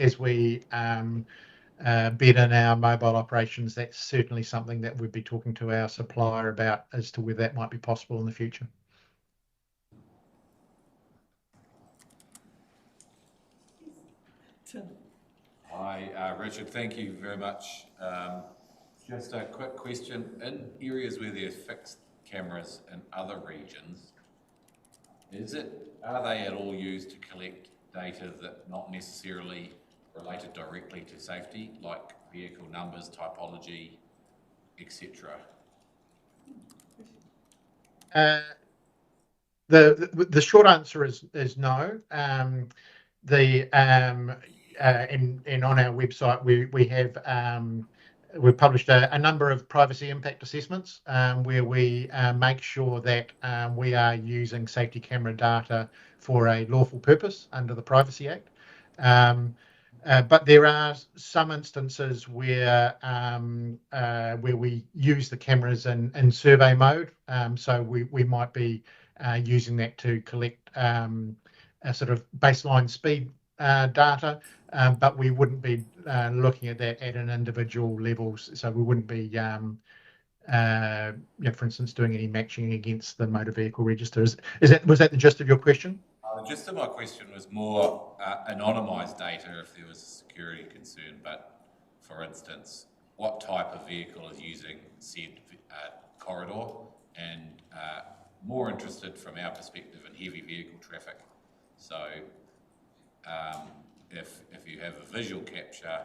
bed in our mobile operations, that's certainly something that we'd be talking to our supplier about as to whether that might be possible in the future. Hi, Richard, thank you very much. Just a quick question. In areas where there's fixed cameras in other regions, are they at all used to collect data that not necessarily related directly to safety, like vehicle numbers, typology, etc.? The short answer is no. And on our website we've published a number of privacy impact assessments where we make sure that we are using safety camera data for a lawful purpose under the Privacy Act. But there are some instances where we use the cameras in survey mode. So we might be using that to collect a sort of baseline speed data, but we wouldn't be looking at that at an individual level. So we wouldn't be, for instance, doing any matching against the motor vehicle register. Was that the gist of your question? The gist of my question was more anonymised data if there was a security concern, but for instance, what type of vehicle is using said corridor, and more interested from our perspective in heavy vehicle traffic. So if you have a visual capture,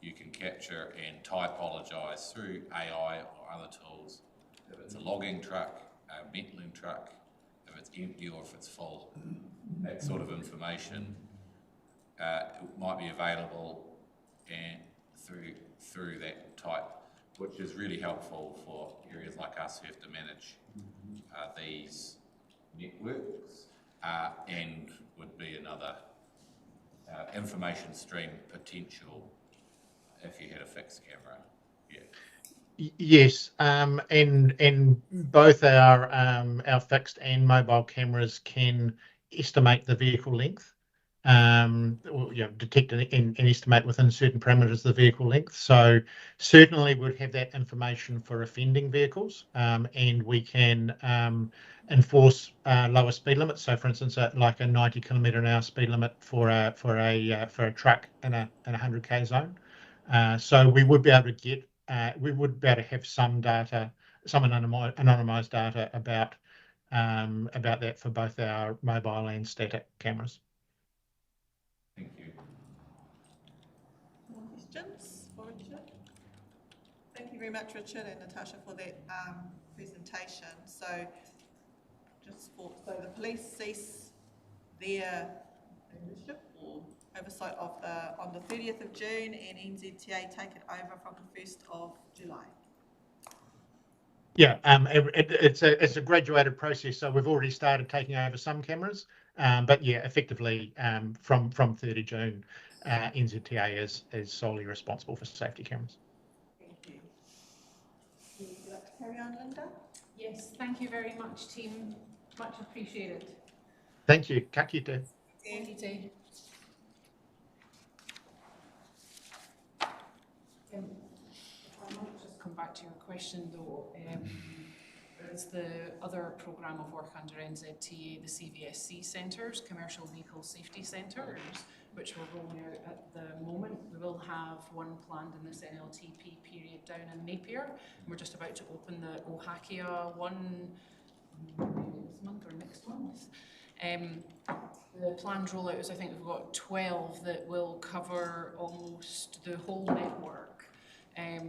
you can capture and typologise through AI or other tools. If it's a logging truck, a metling truck, if it's empty or if it's full, that sort of information might be available and through that type, which is really helpful for areas like us who have to manage these networks, and would be another information stream potential if you had a fixed camera. Yeah. Yes, and both our fixed and mobile cameras can estimate the vehicle length, or detect and estimate within certain parameters the vehicle length. So certainly we'd have that information for offending vehicles, and we can enforce lower speed limits. So for instance, like a 90 km/h speed limit for a truck in a 100k zone. So we would be able to get have some data, some anonymised data about that for both our mobile and static cameras. Thank you. More questions for Richard? Thank you very much, Richard and Natasha, for that presentation. So the police cease their leadership or oversight on the 30th of June, and NZTA take it over from the 1st of July. Yeah, it's a graduated process, so we've already started taking over some cameras, but yeah, effectively from 30 June, NZTA is solely responsible for safety cameras. Thank you. Would you like to carry on, Linda? Yes, thank you very much, team. Much appreciated. Thank you. Ka kite. Thank you, Tay. I might just come back to your question though. There's the other programme of work under NZTA, the CVSC centres, Commercial Vehicle Safety Centres, which we're rolling out at the moment. We will have one planned in this NLTP period down in Napier. We're just about to open the Ohakia one maybe this month or next month. The planned rollout is, I think we've got 12 that will cover almost the whole network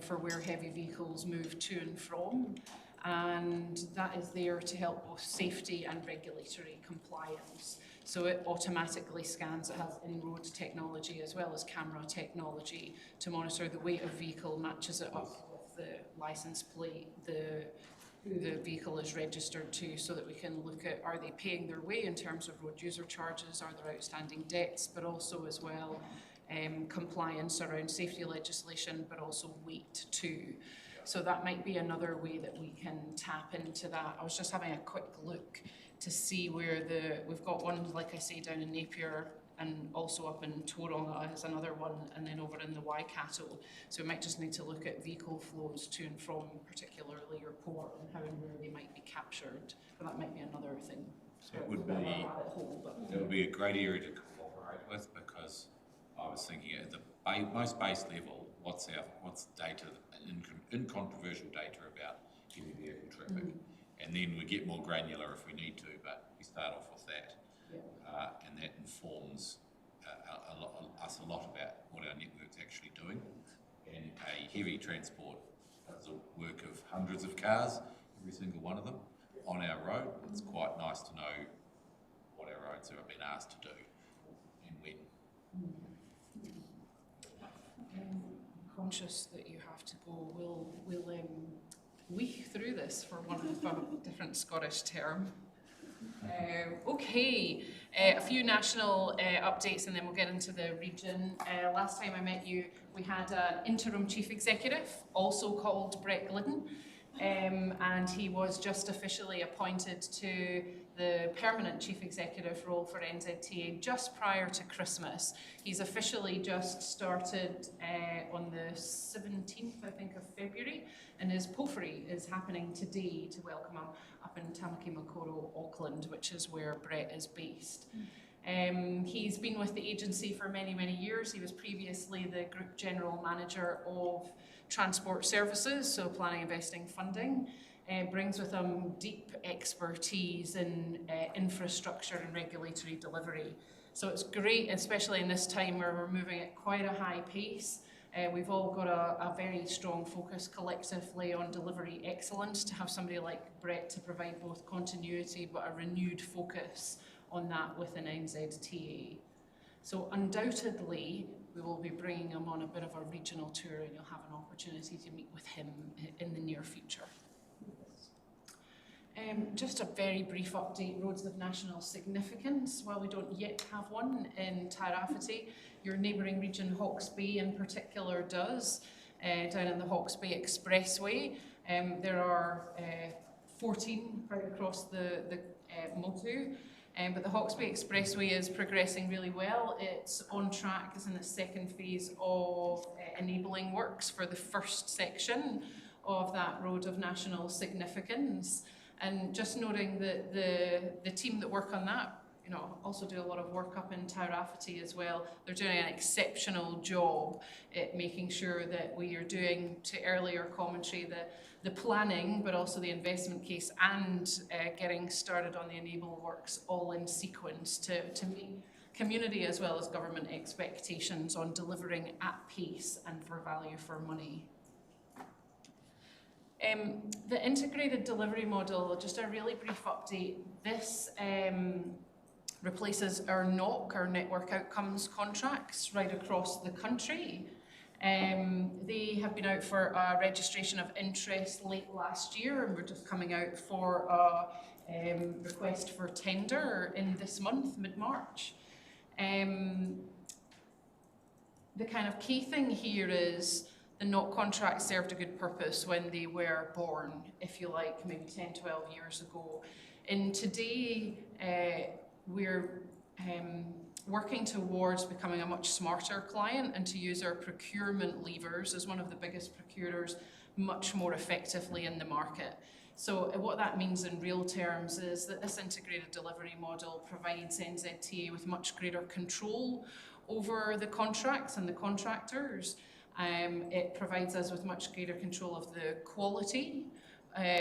for where heavy vehicles move to and from. And that is there to help both safety and regulatory compliance. So it automatically scans, it has in-road technology as well as camera technology to monitor the weight of vehicle, matches it up with the licence plate, who the vehicle is registered to, so that we can look at, are they paying their way in terms of road user charges, are there outstanding debts, but also as well compliance around safety legislation, but also weight too. So that might be another way that we can tap into that. I was just having a quick look to see where we've got one, like I say, down in Napier, and also up in Tauranga is another one, and then over in the Waikato. So we might just need to look at vehicle flows to and from particularly your port and how and where they might be captured. But that might be another thing. So it would be a great area to cooperate with, because I was thinking at the most base level, what's data, incontrovertial data about heavy vehicle traffic, and then we get more granular if we need to, but we start off with that, and that informs us a lot about what our network's actually doing. And a heavy transport does the work of hundreds of cars, every single one of them, on our road. It's quite nice to know what our roads have been asked to do and when. Conscious that you have to go, we'll weave through this, for one of a different Scottish term. Okay, a few national updates and then we'll get into the region. Last time I met you, we had an interim chief executive, also called Brett Glidden, and he was just officially appointed to the permanent chief executive role for NZTA just prior to Christmas. He's officially just started on the 17th, I think, of February, and his poffery is happening today to welcome him up in Tamaki Makaurau, Auckland, which is where Brett is based. He's been with the agency for many, many years. He was previously the Group General Manager of Transport Services, so planning, investing, funding. Brings with him deep expertise in infrastructure and regulatory delivery. So it's great, especially in this time where we're moving at quite a high pace. We've all got a very strong focus collectively on delivery excellence, to have somebody like Brett to provide both continuity but a renewed focus on that within NZTA. So undoubtedly, we will be bringing him on a bit of a regional tour, and you'll have an opportunity to meet with him in the near future. Just a very brief update, roads of national significance. While we don't yet have one in Tairāwhiti, your neighbouring region, Hawke's Bay in particular, does. Down in the Hawke's Bay Expressway, there are 14 right across the Motu. But the Hawke's Bay Expressway is progressing really well. It's on track, it's in the second phase of enabling works for the first section of that road of national significance. And just noting that the team that work on that, also do a lot of work up in Tairāwhiti as well. They're doing an exceptional job at making sure that we are doing, to earlier commentary, the planning, but also the investment case, and getting started on the enable works all in sequence to meet community as well as government expectations on delivering at pace and for value for money. The integrated delivery model, just a really brief update. This replaces our NOC, our Network Outcomes contracts, right across the country. They have been out for a registration of interest late last year, and we're just coming out for a request for tender in this month, mid-March. The kind of key thing here is the NOC contract served a good purpose when they were born, if you like, maybe 10, 12 years ago. And today, we're working towards becoming a much smarter client and to use our procurement levers as one of the biggest procurers much more effectively in the market. So what that means in real terms is that this integrated delivery model provides NZTA with much greater control over the contracts and the contractors. It provides us with much greater control of the quality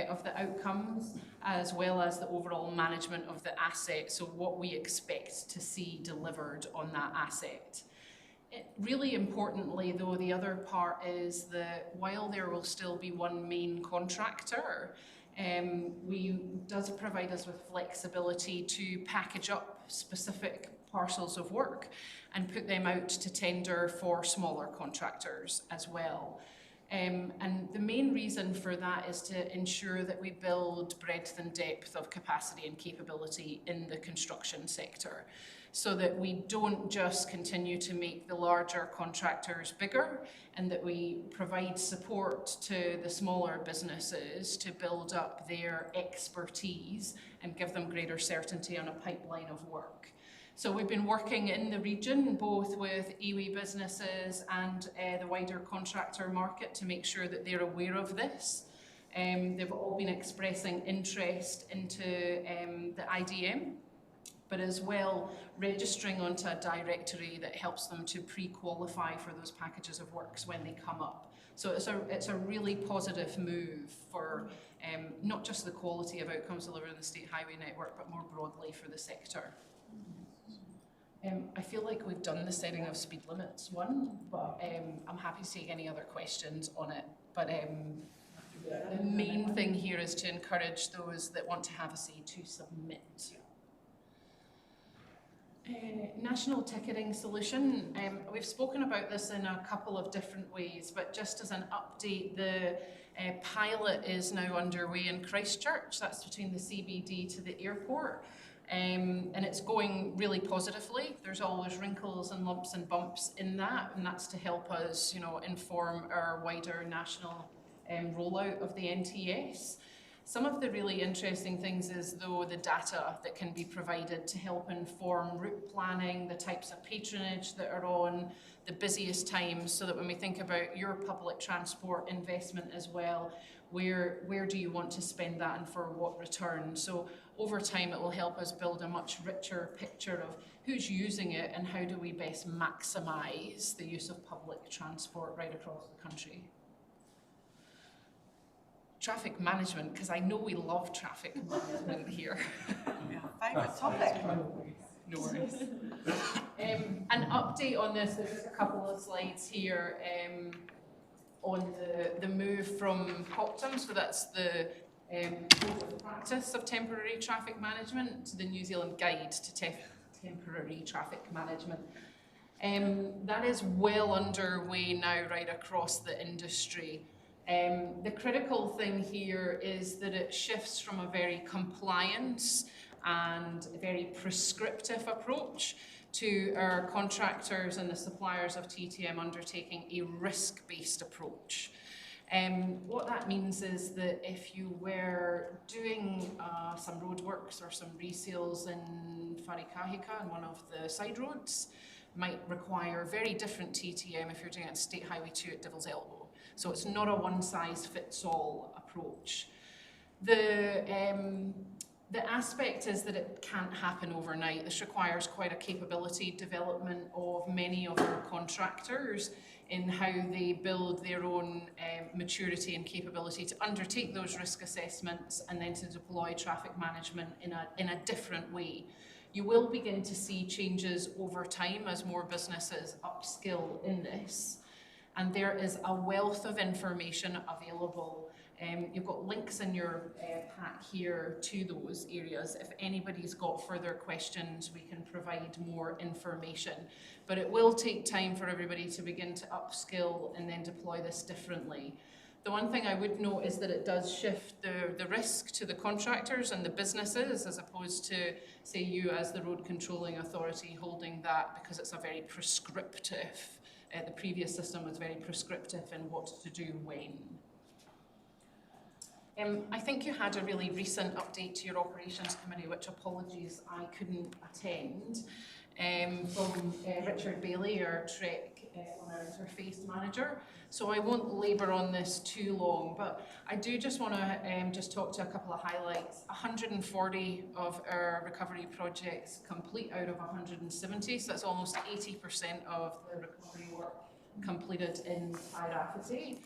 of the outcomes, as well as the overall management of the asset, so what we expect to see delivered on that asset. Really importantly, though, the other part is that while there will still be one main contractor, does provide us with flexibility to package up specific parcels of work and put them out to tender for smaller contractors as well. And the main reason for that is to ensure that we build breadth and depth of capacity and capability in the construction sector, so that we don't just continue to make the larger contractors bigger, and that we provide support to the smaller businesses to build up their expertise and give them greater certainty on a pipeline of work. So we've been working in the region, both with iwi businesses and the wider contractor market, to make sure that they're aware of this. They've all been expressing interest into the IDM, but as well registering onto a directory that helps them to pre-qualify for those packages of works when they come up. So it's a really positive move for not just the quality of outcomes delivered in the state highway network, but more broadly for the sector. I feel like we've done the setting of speed limits one, but I'm happy to take any other questions on it. But the main thing here is to encourage those that want to have a say to submit. National ticketing solution. We've spoken about this in a couple of different ways, but just as an update, the pilot is now underway in Christchurch. That's between the CBD to the airport. And it's going really positively. There's always wrinkles and lumps and bumps in that, and that's to help us, inform our wider national rollout of the NTS. Some of the really interesting things is, though, the data that can be provided to help inform route planning, the types of patronage that are on the busiest times, so that when we think about your public transport investment as well, where do you want to spend that and for what return? So over time, it will help us build a much richer picture of who's using it and how do we best maximise the use of public transport right across the country. Traffic management, because I know we love traffic management here. Favourite topic. No worries. An update on this, there's just a couple of slides here on the move from COPTM, so that's the practice of temporary traffic management, to the New Zealand Guide to Temporary Traffic Management. That is well underway now right across the industry. The critical thing here is that it shifts from a very compliance and very prescriptive approach to our contractors and the suppliers of TTM undertaking a risk-based approach. What that means is that if you were doing some roadworks or some resales in Wharikahika on one of the side roads, might require very different TTM if you're doing it on State Highway 2 at Devil's Elbow. So it's not a one-size-fits-all approach. The aspect is that it can't happen overnight. This requires quite a capability development of many of our contractors in how they build their own maturity and capability to undertake those risk assessments and then to deploy traffic management in a different way. You will begin to see changes over time as more businesses upskill in this. And there is a wealth of information available You've got links in your pack here to those areas. If anybody's got further questions, we can provide more information. But it will take time for everybody to begin to upskill and then deploy this differently. The one thing I would note is that it does shift the risk to the contractors and the businesses, as opposed to, say, you as the road controlling authority holding that, because it's a very prescriptive, the previous system was very prescriptive in what to do when. I think you had a really recent update to your operations committee, which apologies I couldn't attend, from Richard Bailey, our Trek on our interface manager. So I won't labour on this too long, but I do just want to just talk to a couple of highlights. 140 of our recovery projects complete out of 170, so that's almost 80% of the recovery work completed in Irafity.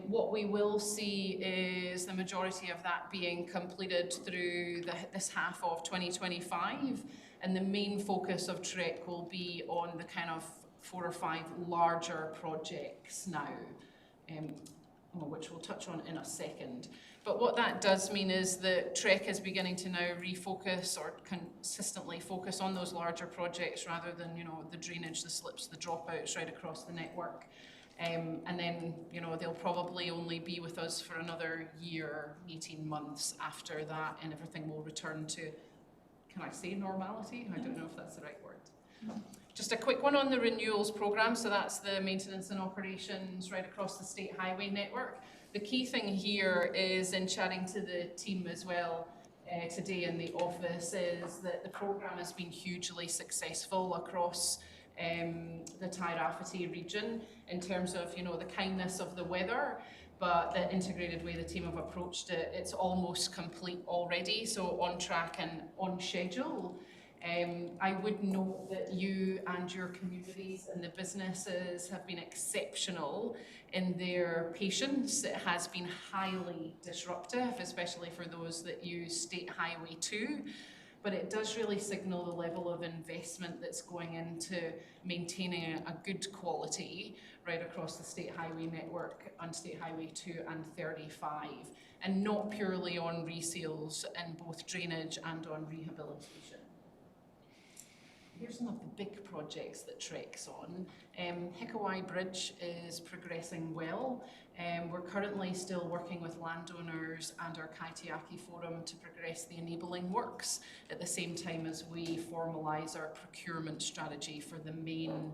What we will see is the majority of that being completed through this half of 2025, and the main focus of Trek will be on the kind of 4 or 5 larger projects now, which we'll touch on in a second. But what that does mean is that Trek is beginning to now refocus or consistently focus on those larger projects rather than, the drainage, the slips, the dropouts right across the network. And then, they'll probably only be with us for another year, 18 months after that, and everything will return to, can I say normality? I don't know if that's the right word. Just a quick one on the renewals programme. So that's the maintenance and operations right across the state highway network. The key thing here is, in chatting to the team as well today in the office, is that the programme has been hugely successful across the Tairafiti region in terms of, the kindness of the weather, but the integrated way the team have approached it, it's almost complete already, so on track and on schedule. I would note that you and your communities and the businesses have been exceptional in their patience. It has been highly disruptive, especially for those that use State Highway 2. But it does really signal the level of investment that's going into maintaining a good quality right across the State Highway network on State Highway 2 and 35, and not purely on resales in both drainage and on rehabilitation. Here's some of the big projects that Trek's on. Hikawai Bridge is progressing well. We're currently still working with landowners and our Kaitiaki Forum to progress the enabling works at the same time as we formalise our procurement strategy for the main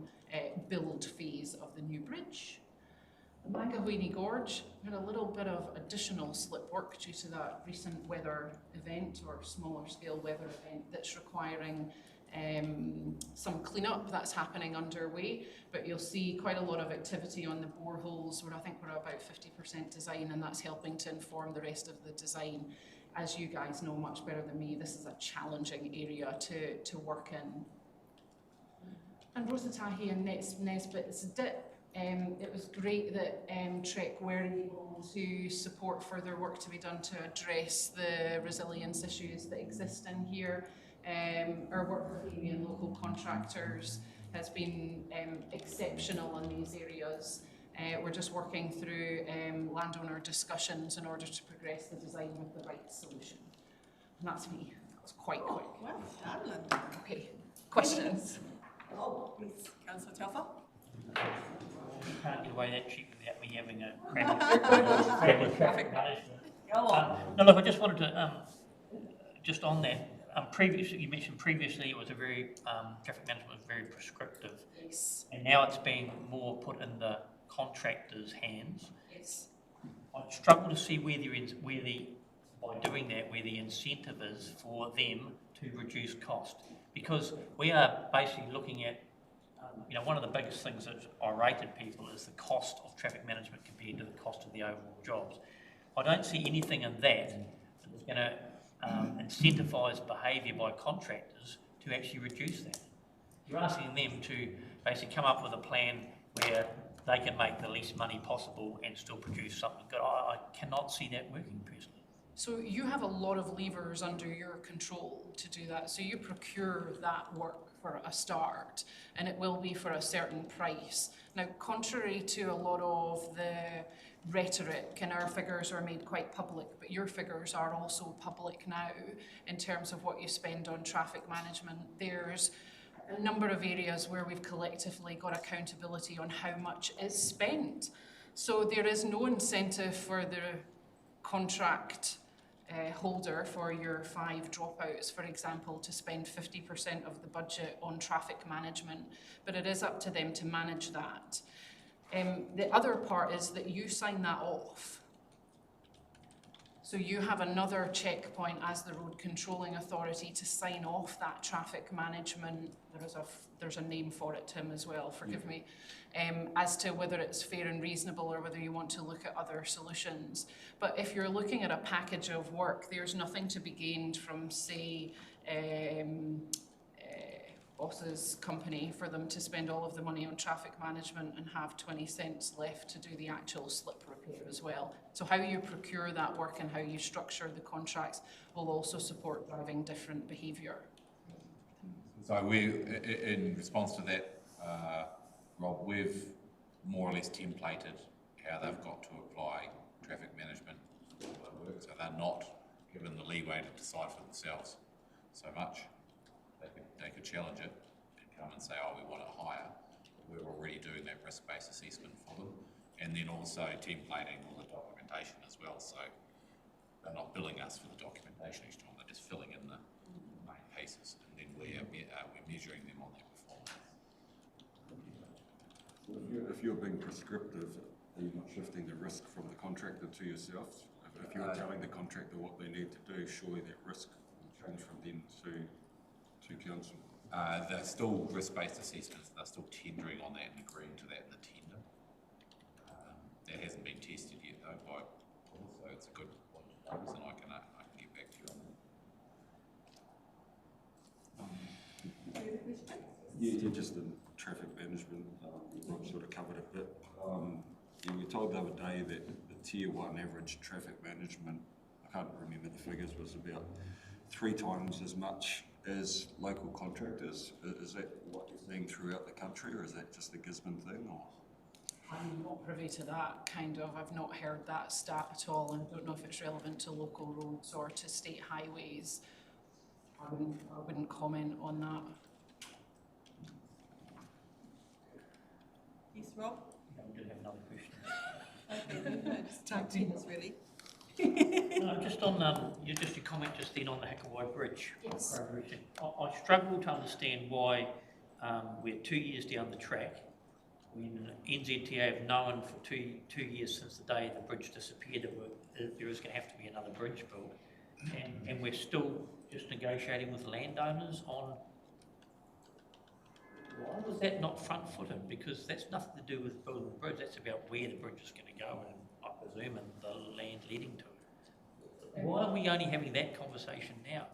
build phase of the new bridge. The Magahuini Gorge had a little bit of additional slip work due to that recent weather event, or smaller scale weather event, that's requiring some cleanup that's happening underway, but you'll see quite a lot of activity on the boreholes, where I think we're about 50% design, and that's helping to inform the rest of the design. As you guys know much better than me, this is a challenging area to work in. And Rosatahi and Nesbitt's dip, it was great that Trek were able to support further work to be done to address the resilience issues that exist in here. Our work with area and local contractors has been exceptional in these areas. We're just working through landowner discussions in order to progress the design with the right solution. And that's me. That was quite quick. Well done, Linda. Okay, questions? Oh, yes, Councillor Telfer. You can't get away that cheap without me having a crappy traffic management. Go on. No, look, I just wanted to, just on that, previously, you mentioned previously it was a very, traffic management was very prescriptive. Yes. And now it's being more put in the contractor's hands. Yes. I struggle to see by doing that, where the incentive is for them to reduce cost. Because we are basically looking at, one of the biggest things that irritated people is the cost of traffic management compared to the cost of the overall jobs. I don't see anything in that is going to incentivise behaviour by contractors to actually reduce that. You're asking them to basically come up with a plan where they can make the least money possible and still produce something good. I cannot see that working personally. So you have a lot of levers under your control to do that. So you procure that work for a start, and it will be for a certain price. Now, contrary to a lot of the rhetoric, and our figures are made quite public, but your figures are also public now in terms of what you spend on traffic management. There's a number of areas where we've collectively got accountability on how much is spent. So there is no incentive for the contract holder for your 5 dropouts, for example, to spend 50% of the budget on traffic management, but it is up to them to manage that. The other part is that you sign that off. So you have another checkpoint as the road controlling authority to sign off that traffic management. There's a name for it, Tim, as well, forgive me, as to whether it's fair and reasonable or whether you want to look at other solutions. But if you're looking at a package of work, there's nothing to be gained from, say, boss's company for them to spend all of the money on traffic management and have 20 cents left to do the actual slip repair as well. So how you procure that work and how you structure the contracts will also support driving different behaviour. So in response to that, Rob, we've more or less templated how they've got to apply traffic management work, so they're not given the leeway to decide for themselves so much. They could challenge it and come and say, oh, we want it higher. We're already doing that risk-based assessment for them. And then also templating all the documentation as well. So they're not billing us for the documentation each time, they're just filling in the main pieces. And then we're measuring them on their performance. So if you're being prescriptive, are you not shifting the risk from the contractor to yourselves? If you're telling the contractor what they need to do, surely that risk will change from them to council. They're still risk-based assessments, they're still tendering on that and agreeing to that in the tender. That hasn't been tested yet though by Paul, so it's a good point to notice, and I can get back to you on that. Yeah, just in traffic management, Rob sort of covered a bit. We were told the other day that the tier 1 average traffic management, I can't remember the figures, was about 3 times as much as local contractors. Is that what you're seeing throughout the country, or is that just a Gisborne thing? Or? I'm not privy to that, kind of. I've not heard that stat at all, and don't know if it's relevant to local roads or to state highways. I wouldn't comment on that. Yes, Rob? No, we did have another question. Okay, no, just tag team is ready. No, just on your comment just then on the Hakawai Bridge. Yes. I struggle to understand why we're 2 years down the track when NZTA have known for two years since the day the bridge disappeared that there is going to have to be another bridge built, and we're still just negotiating with landowners on. Why was that not front-footed? Because that's nothing to do with building the bridge. That's about where the bridge is going to go, and I presume, and the land leading to it. Why are we only having that conversation now?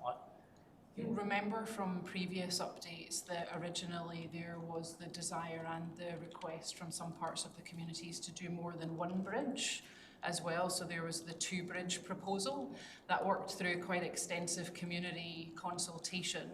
You'll remember from previous updates that originally there was the desire and the request from some parts of the communities to do more than one bridge as well. So there was the 2-bridge proposal that worked through quite extensive community consultation,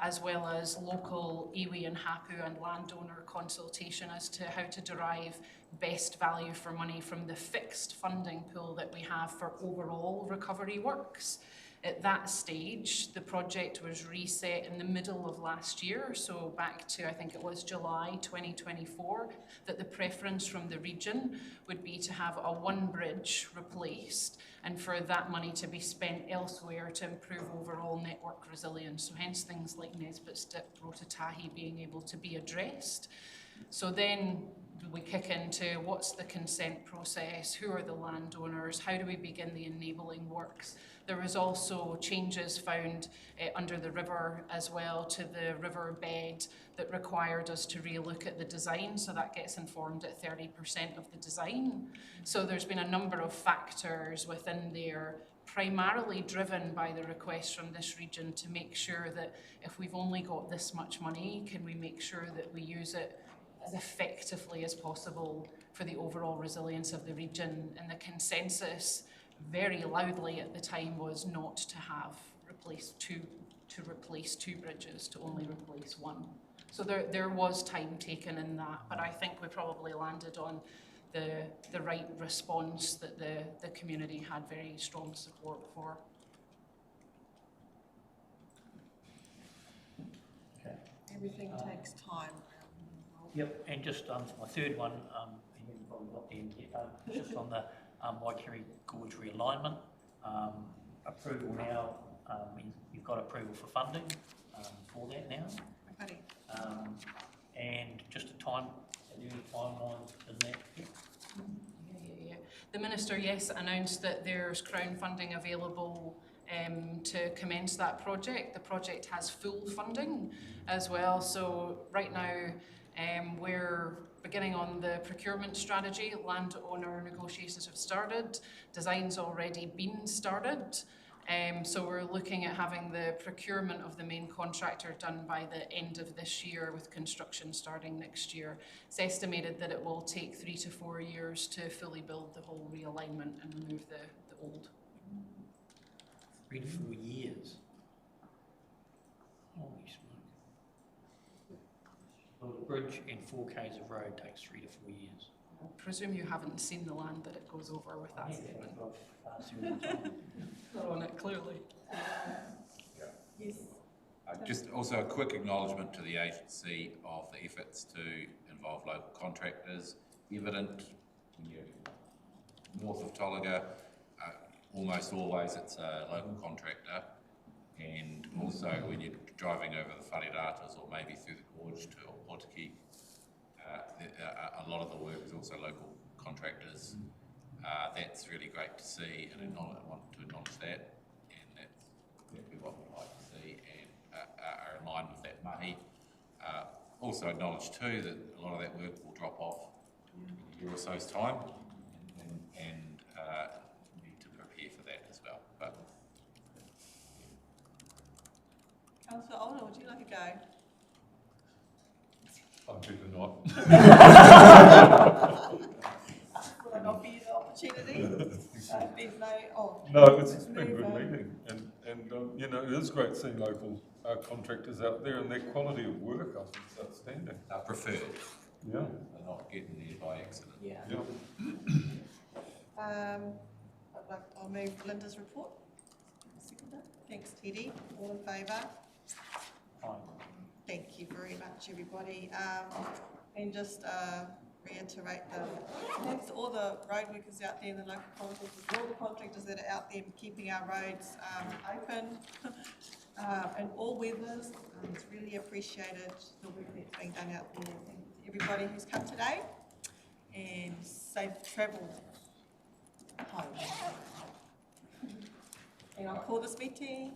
as well as local iwi and hapu and landowner consultation as to how to derive best value for money from the fixed funding pool that we have for overall recovery works. At that stage, the project was reset in the middle of last year, so back to, I think it was July 2024, that the preference from the region would be to have a 1 bridge replaced and for that money to be spent elsewhere to improve overall network resilience. So hence things like Nesbitt's Dip, Kotahi being able to be addressed. So then we kick into what's the consent process, who are the landowners, how do we begin the enabling works. There was also changes found under the river as well to the river bed that required us to relook at the design, so that gets informed at 30% of the design. So there's been a number of factors within there, primarily driven by the request from this region to make sure that if we've only got this much money, can we make sure that we use it as effectively as possible for the overall resilience of the region. And the consensus very loudly at the time was not to have replace two bridges, to only replace 1. So there was time taken in that, but I think we probably landed on the right response that the community had very strong support for. Everything takes time. Yep, and just for my third one, you haven't probably got the end yet, just on the Waikiri Gorge realignment. Approval now, you've got approval for funding for that now. Okay. And just a timeline in that. Yeah. The Minister, yes, announced that there's Crown funding available to commence that project. The project has full funding as well. So right now we're beginning on the procurement strategy. Landowner negotiations have started. Design's already been started. So we're looking at having the procurement of the main contractor done by the end of this year, with construction starting next year. It's estimated that it will take 3 to 4 years to fully build the whole realignment and remove the old. 3 to 4 years. Holy smoke. Well, the bridge and 4 k's of road takes 3 to 4 years. I presume you haven't seen the land that it goes over with that segment. Not on it, clearly. Yes. Just also a quick acknowledgement to the agency of the efforts to involve local contractors. Evident when you're north of Tolaga, almost always it's a local contractor, and also when you're driving over the Whareratas or maybe through the gorge to Kotahi, a lot of the work is also local contractors. That's really great to see, and I want to acknowledge that, and that's exactly what we'd like to see, and are in line with that mahi. Also acknowledge too that a lot of that work will drop off in a year or so's time, and need to prepare for that as well. But Councillor Older, would you like to go? I'm better not. Will I not be the opportunity? No, it's been a good meeting, and you know, it is great seeing local contractors out there, and their quality of work, I think, is outstanding. they're preferred. Yeah. They're not getting there by accident. Yeah. I'll move Linda's report. Thanks, Teddy. All in favour? Thank you very much, everybody. And just reiterate thanks to all the road workers out there, the local contractors, all the contractors that are out there keeping our roads open in all weathers. It's really appreciated, the work that's being done out there. Thank you to everybody who's come today, and safe travel home. And I'll call this meeting